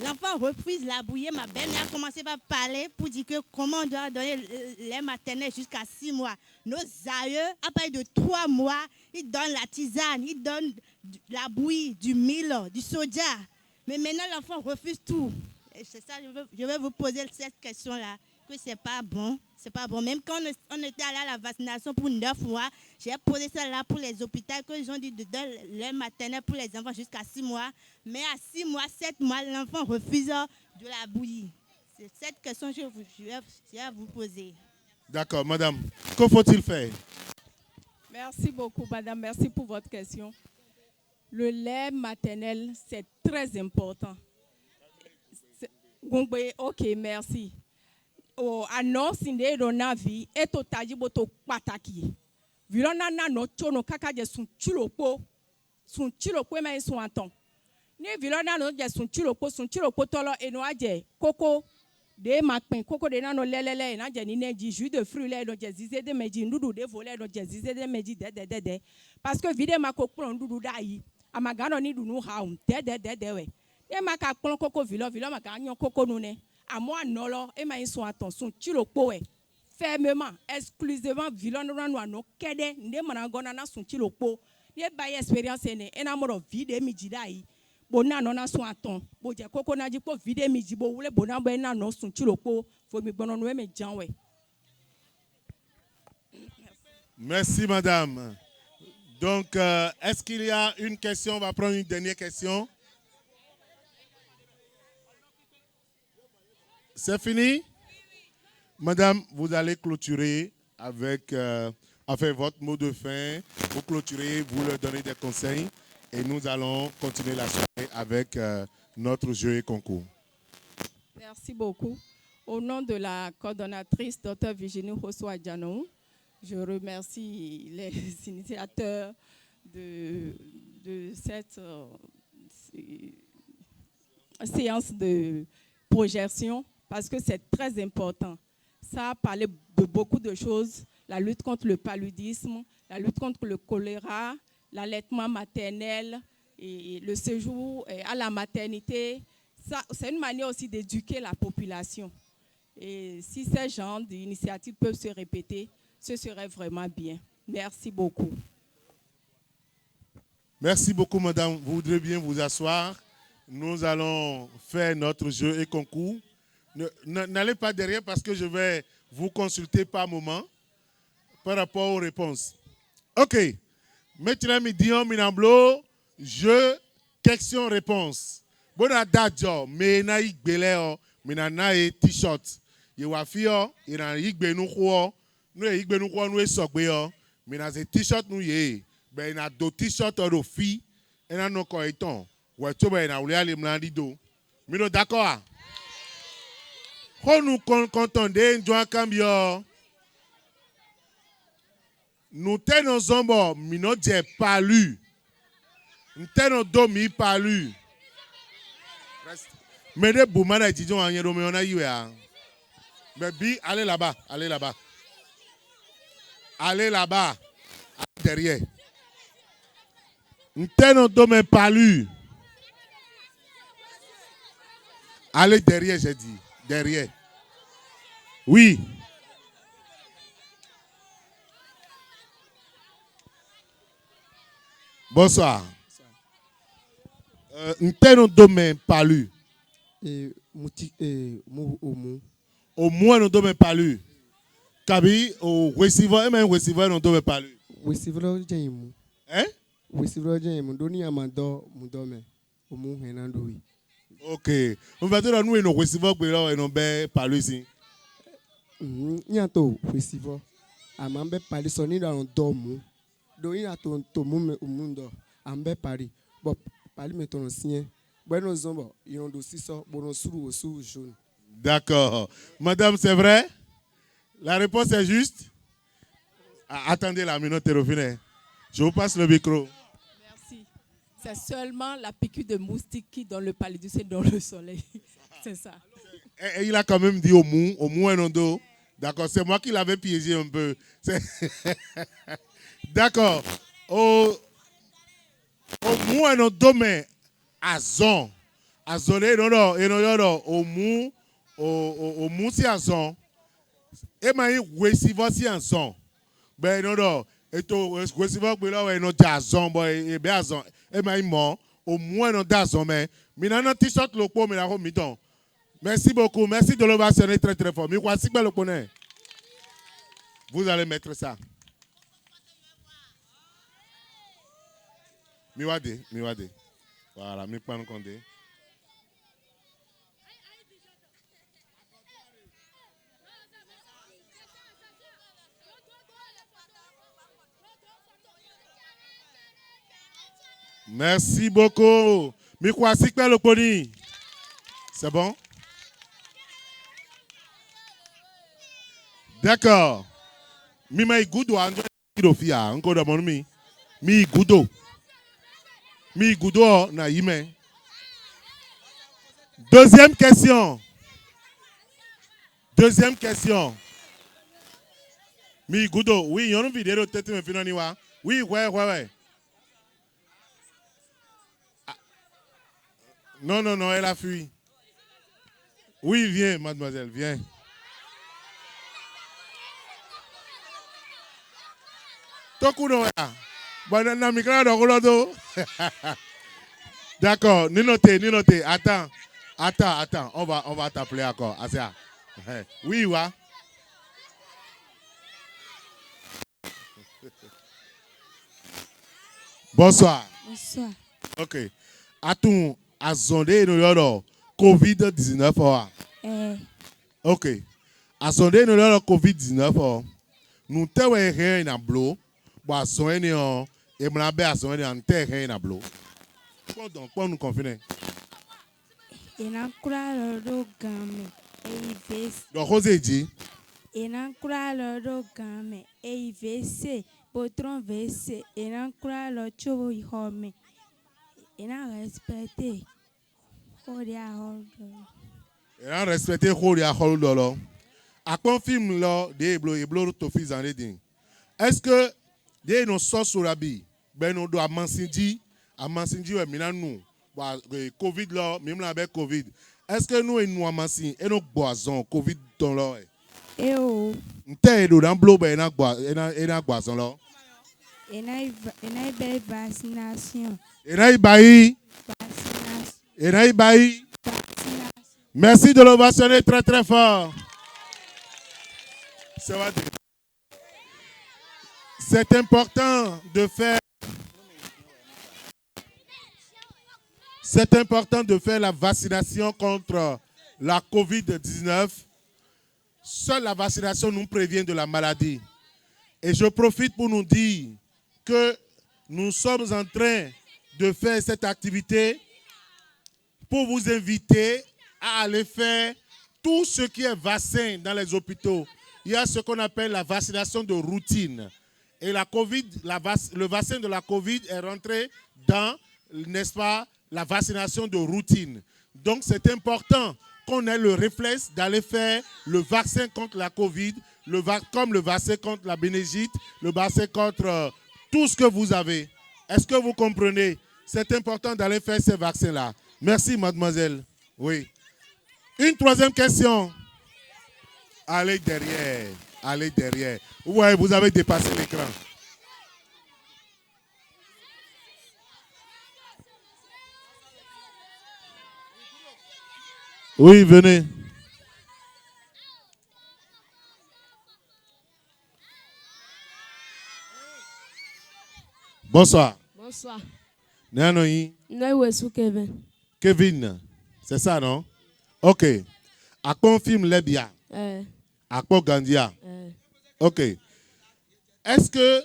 S8: L'enfant refuse la bouillie. Ma belle-mère a commencé à parler pour dire que comment on doit donner le lait maternel jusqu'à 6 mois. Nos aïeux, à partir de 3 mois, ils donnent la tisane, ils donnent la bouillie, du mil, du soja. Mais maintenant, l'enfant refuse tout. Et c'est ça, je vais vous poser cette question-là, que c'est pas bon. C'est pas bon. Même quand on était allé à la vaccination pour 9 mois, j'ai posé ça là pour les hôpitaux, qu'ils ont dit de donner le lait maternel pour les enfants jusqu'à 6 mois. Mais à 6 mois, 7 mois, l'enfant refuse de la bouillie. C'est cette question que je vais vous poser.
S9: D'accord, madame. Que faut-il faire?
S11: Merci beaucoup, madame. Merci pour votre question. Le lait maternel, c'est très important. Ok, merci. Annonce inde rona vi eto taji boto pataki virona na no chono kaka je sun chiloko ma sun aton ni virona no je sun chiloko tolo eno aje koko de makpen koko de na no lelele na je ni neji jus de fruit le no je zize de meji ndudu de volé no je zize de meji de parce que vide ma kokpon ndudu dai amagano ni dunu ha de we e maka kpon koko vilo maka nyon koko nune. À moi, non, et ma sont attention, tu le poe fermement, exclusivement, violon, no, kede, ne managona, son tu le po, ne by expérience, et amour vide, mididai, bona, non, son attention, bodia, coco, dit pour vide, midibo, ou les bonabena, non, son tu le po, faut me bonon, mais janwe.
S9: Merci, madame. Donc, est-ce qu'il y a une question? On va prendre une dernière question. C'est fini? Madame, vous allez clôturer avec votre mot de fin. Vous clôturez, vous leur donnez des conseils et nous allons continuer la soirée avec notre jeu et concours.
S11: Merci beaucoup. Au nom de la coordonnatrice, Dr. Virginie Rousseau-Adjanou, je remercie les initiateurs de cette séance de projection. Parce que c'est très important. Ça a parlé de beaucoup de choses. La lutte contre le paludisme, la lutte contre le choléra, l'allaitement maternel, et le séjour à la maternité. C'est une manière aussi d'éduquer la population. Et si ces genres d'initiatives peuvent se répéter, ce serait vraiment bien. Merci beaucoup.
S9: Merci beaucoup, madame. Vous voudrez bien vous asseoir. Nous allons faire notre jeu et concours. N'allez pas derrière parce que je vais vous consulter par moment par rapport aux réponses. Ok. Maintenant, Midian Minamblo, jeu, question-réponse. Bon, adagio, mais na igbeleo, mais na t-shirt. Yewafio, ina igbenu kwa, nous igbenu kwa nous esogbeyo, mais na t-shirt nous ye, ben na do t-shirt au fi, et na no koiton. Ouais, tu vas na oulia les mlandido. Mais d'accord. Quand nous contendons, nous tenons zombo, nous n'avons pas lu. Nous tenons domi pas lu. Mais les boumades disent on y a eu. Mais bi, allez là-bas, allez là-bas. Allez là-bas, derrière. Nous tenons domi pas lu. Allez derrière, j'ai dit. Derrière. Oui. Bonsoir. Nteno domaine palu. Au moins no domaine palu. Kabi au receiver et même receiver no domaine palu.
S14: Receiver jaimu.
S9: Hein?
S14: Receiver jaimu doni amado mudome. Omu henandui.
S9: Ok. On va dire nous et nos receveurs et nos palu ici.
S14: Nyanto receiver. Amambe pali soni dans domu. Doni na to mundo. Ambe pali. Bon pali meton sien. Bueno zombo, ils ont aussi ça, bon sous jaune.
S9: D'accord. Madame, c'est vrai? La réponse est juste? Attendez la minute, Thérophine. Je vous passe le micro.
S11: Merci. C'est seulement la piqûre de moustique qui donne le paludisme, c'est dans le soleil. C'est ça.
S9: Et il a quand même dit au mou et non do. D'accord, c'est moi qui l'avais piégé un peu. D'accord. Au mou et non do, mais azon. Azolé, non, au mou, si azon. Et ma receiver si azon. Ben, non, et to receiver, ben, là, non, azon, boy, et azon. Et ma au moins, non, d'azon, mais, non, t-shirt, le pot, mais la robe, midon. Merci beaucoup. Merci de l'ovationner très, très fort. Mais voici, ben, le connaît. Vous allez mettre ça. Miwade. Voilà, mi pas compte. Merci beaucoup. Mi quoi si le poni. C'est bon? D'accord. Mi mai gudo ando fia encore de mon mi gudo. Mi gudo na yime. Deuxième question. Mi gudo, oui, yon vidéo tête me finani wa. Oui, ouais. Non, elle a fui. Oui, viens, mademoiselle, viens. D'accord, ni noter. Attends, on va t'appeler encore. Oui, ouais. Bonsoir. Ok. Attends, à zonder nous COVID-19. Ok. À zonder nous COVID-19. Nous t'avons rien à blo. Bah, soigner et me la baie à soigner en terre rien à blo. Quoi nous confiner?
S16: Et n'en croit le gamme et
S9: donc José dit.
S16: Et n'en croit le gamme et VC potron VC et n'en croit le chobo home et n'en respecté Horia Holdolo.
S9: Et n'en respecté Horia Holdolo. À quoi film là des blo to fils en reding? Est-ce que des nos sauces sur la bille ben on doit mentionner à mentionner ouais maintenant nous Covid là même là avec Covid est-ce que nous nous amansi et nos boissons Covid dans là
S16: eh oh
S9: t'es dans blo ben na boisson là
S16: et na vaccination
S9: merci de l'ovationner très très fort. C'est important de faire la vaccination contre la COVID-19. Seule la vaccination nous prévient de la maladie. Et je profite pour nous dire que nous sommes en train de faire cette activité pour vous inviter à aller faire tout ce qui est vaccin dans les hôpitaux. Il y a ce qu'on appelle la vaccination de routine. Et la COVID, le vaccin de la COVID est rentré dans, n'est-ce pas, la vaccination de routine. Donc, c'est important qu'on ait le réflexe d'aller faire le vaccin contre la COVID, comme le vaccin contre la méningite, le vaccin contre tout ce que vous avez. Est-ce que vous comprenez? C'est important d'aller faire ces vaccins-là. Merci, mademoiselle. Oui. Une troisième question. Allez derrière. Ouais, vous avez dépassé l'écran. Oui, venez. Bonsoir.
S17: Bonsoir.
S9: Néanoï.
S17: Noïwesou Kevin.
S9: Kevin, c'est ça, non? Ok. À quoi film Lebia? À quoi Gandia? Ok. Est-ce que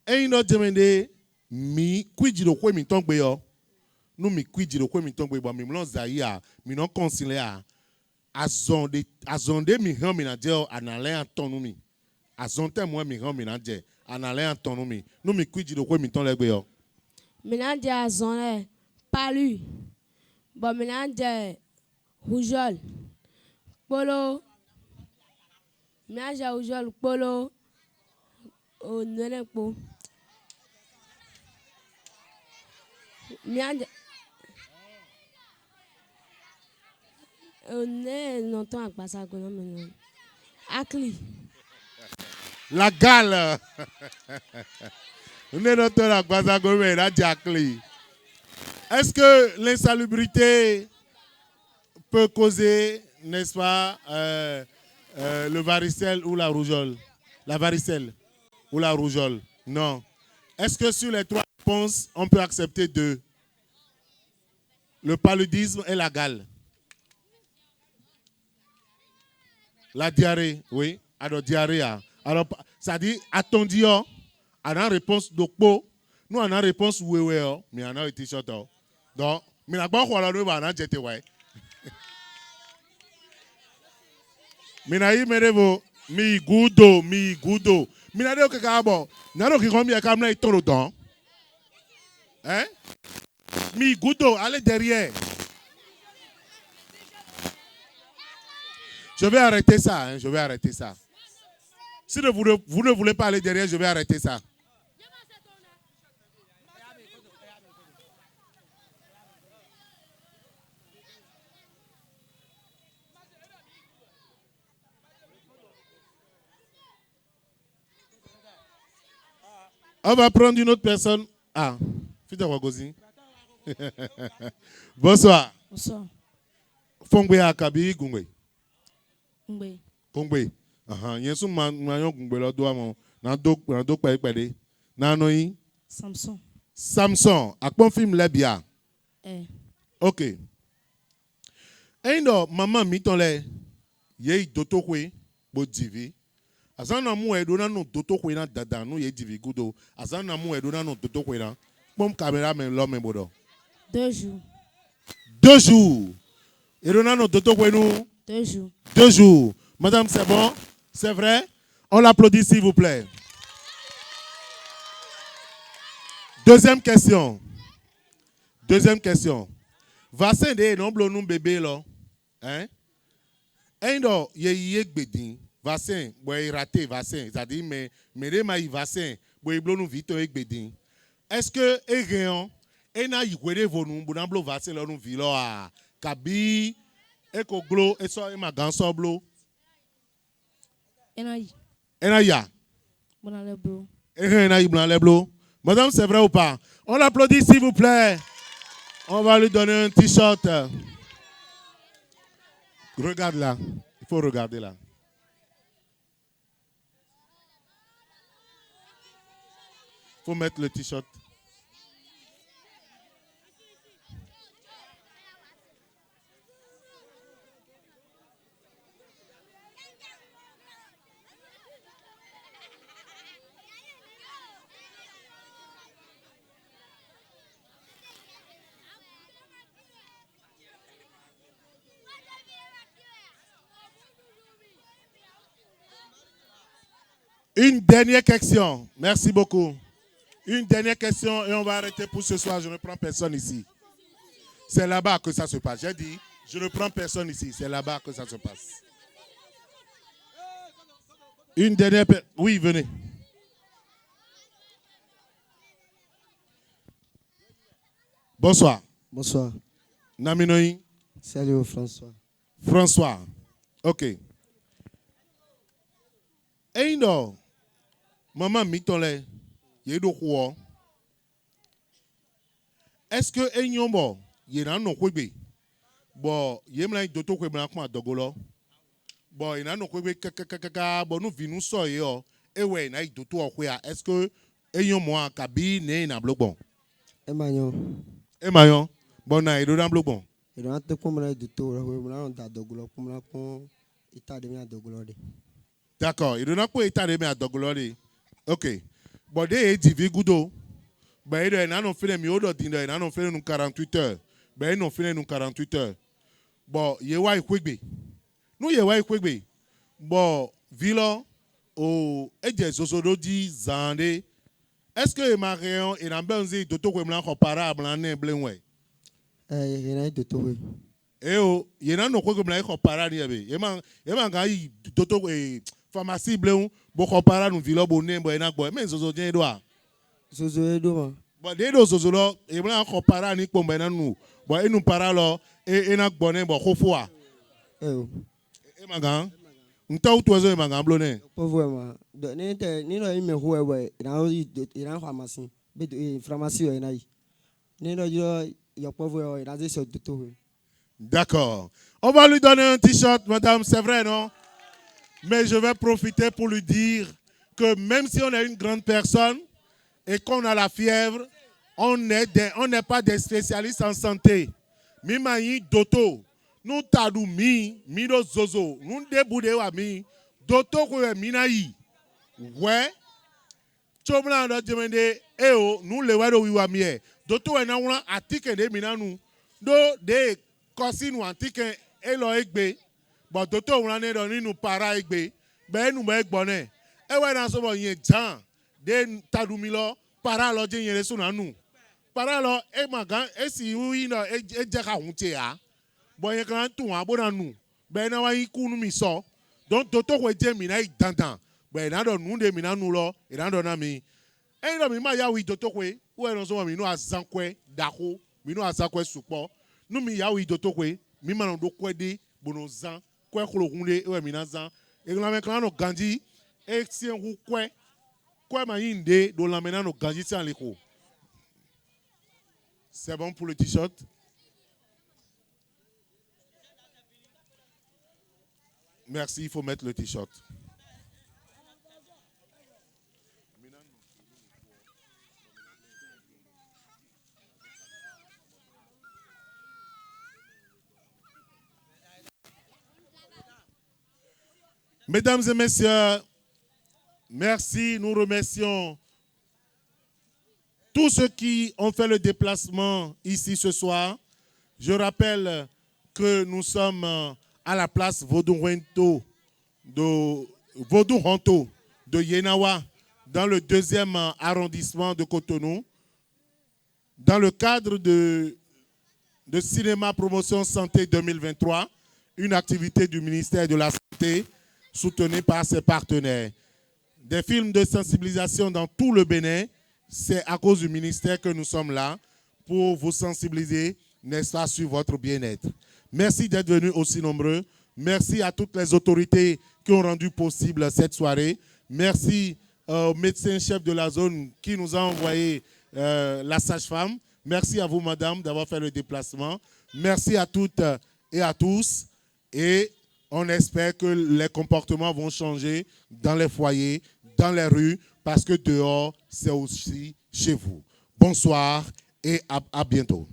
S9: un autre demande mi quidiro quoi mi tombe yo? Nous mi quidiro quoi mi tombe bo mi mlon zaïa mi non concilier azonde mi han mi na je anale antonu mi. Azonte moi mi han mi na je anale antonu mi. Nous mi quidiro quoi mi tombe yo?
S17: Ménage à zone, pas lui. Bon, ménage rougeole, polo. Ménage à rougeole, polo. Au nenepo. Ménage. On est longtemps à passer à Gonomé. Akli.
S9: La gale. On est longtemps à passer à Gonomé, la Akli. Est-ce que l'insalubrité peut causer, n'est-ce pas, le varicelle ou la rougeole? La varicelle ou la rougeole? Non. Est-ce que sur les trois réponses, on peut accepter deux? Le paludisme et la gale. La diarrhée, oui. Alors, diarrhée. Alors, ça dit, attendu, on a réponse d'Okpo. Nous, on a réponse oui, mais on a un t-shirt. Donc, mais la banque, on a jeté, ouais. Mais naï, merevo, mi gudo. Mi n'a dit que kabo, n'a dit que comme il y a comme là, il tourne autant. Hein? Mi gudo, allez derrière. Je vais arrêter ça, hein, je vais arrêter ça. Si vous ne voulez pas aller derrière, je vais arrêter ça. On va prendre une autre personne. Ah, Fita Wagozi. Bonsoir.
S17: Bonsoir.
S9: Fongbe Akabi Gungwe.
S17: Ngbe.
S9: Gungwe. Yesu manyo Gungwe lo doa mo. Na do pa ipede. Na noyi.
S17: Samson.
S9: Samson. Akpon film Lebia. Ok. Eindo maman mitonle. Ye doto kwe bo divi. Azana mu edona no doto kwe na dada no ye divi gudo. Azana mu edona no doto kwe na. Pom caméra men lo men bodo.
S17: 2 jours.
S9: 2 jours. Edona no doto kwe nou.
S17: 2 jours.
S9: 2 jours. Madame, c'est bon? C'est vrai? On l'applaudit s'il vous plaît. Deuxième question. Vaccin de non blonum bébé là. Hein? Eindo ye gbedin. Vaccin, boy raté vaccin, c'est-à-dire mais les vaccin, boy blonu vite gbedin. Est-ce que egeon ena yikwere vonu bonamblo vaccin là nous vilo a kabi eko glo eso e maganso blo. Ena ya.
S17: Bonale blo.
S9: Ena bonale blo. Madame, c'est vrai ou pas? On l'applaudit s'il vous plaît. On va lui donner un t-shirt. Regarde là. Il faut regarder là. Il faut mettre le t-shirt. Une dernière question. Merci beaucoup. Une dernière question et on va arrêter pour ce soir. Je ne prends personne ici. C'est là-bas que ça se passe. J'ai dit, je ne prends personne ici. C'est là-bas que ça se passe. Une dernière... Oui, venez. Bonsoir.
S14: Bonsoir.
S9: Naminoi.
S14: Salut François.
S9: François. Ok. Eindo. Maman mitole. Yedo kwa. Est-ce que Enyombo, Yeran no kwebe? Bon, yemla doto kwe blanc kwa dogolo. Bon, il y a no kwe kaka bon nous vinu so yo. E we na doto okwe a. Est-ce que eyon mo akabi ne na blog bon? Emayon. Bon na edo dan blog bon.
S14: Et donc, on a dogolo,
S9: D'accord, il donne quoi état de me à dogolori. OK. Bon de divi gudo. Ben il n'a non fait mieux d'autres il n'a non fait nous 48 heures. Ben non fait nous 48 heures. Bon, yewa ikwegbe. Nous yewa ikwegbe. Bon, vilo o eje zozodo di zande. Est-ce que Marion et Nambenzi doto kwemla comparable en blenwe?
S14: Il y a de tout.
S9: Eh oh, il y a no kwemla comparable yabe. Yeman ga yi doto pharmacie blen bo comparable nous vilo bonne bo ena bo mais zozo dien doa.
S14: Zozo edo.
S9: Bon de do zozo lo e blan comparable ni pombe na nu. Bon e nous paralo e ena bonne bo khofoa.
S14: Eh oh.
S9: E magan. Nta ou tozo e magan blonné.
S14: Pauvre moi. Ni no ime ho e il a pharmacie. Be pharmacie e na yi. Ni no yo pauvre il a dit sur tout.
S9: D'accord. On va lui donner un t-shirt, madame, c'est vrai, non? Mais je vais profiter pour lui dire que même si on est une grande personne et qu'on a la fièvre, on n'est pas des spécialistes en santé. Mimayi doto, nous tadou mi do zozo, nous déboude wa mi, doto kwe minayi. Ouais. Chomla ndo demande, eo, nous le wado wiwa miye. Doto we na wuna atike de minanu. Do de kosi nou antique elo egbe bo doto wona ne do ni nou para egbe be nou mo egbone e we na so bo yen jan de tadumilo para lo je yen so na nu para lo e magan e si wi no e je ka hunte a bo yen kan tu an bo na nu be na wa yiku nu mi so don doto we je mi na dandan be na do nu de mi na nu lo e na do na mi e do mi ma ya wi doto we no so mi no azankwe dako mi no azankwe supo nous mi yaoui doto kwe mi manon do kwede bono zan kwe kolo hunde ewe mina zan e la me klano ganji e si en kwe ma yinde do la mena no ganji si en leko. C'est bon pour le t-shirt? Merci, il faut mettre le t-shirt. Mesdames et messieurs, merci, nous remercions tous ceux qui ont fait le déplacement ici ce soir. Je rappelle que nous sommes à la place Vodou-Honto de Yenawa, dans le 2e arrondissement de Cotonou, dans le cadre de Cinéma Promotion Santé 2023, une activité du ministère de la Santé, soutenu par ses partenaires. Des films de sensibilisation dans tout le Bénin, c'est à cause du ministère que nous sommes là pour vous sensibiliser, n'est-ce pas, sur votre bien-être. Merci d'être venus aussi nombreux. Merci à toutes les autorités qui ont rendu possible cette soirée. Merci au médecin-chef de la zone qui nous a envoyé la sage-femme. Merci à vous, madame, d'avoir fait le déplacement. Merci à toutes et à tous. Et on espère que les comportements vont changer dans les foyers, dans les rues, parce que dehors, c'est aussi chez vous. Bonsoir et à bientôt.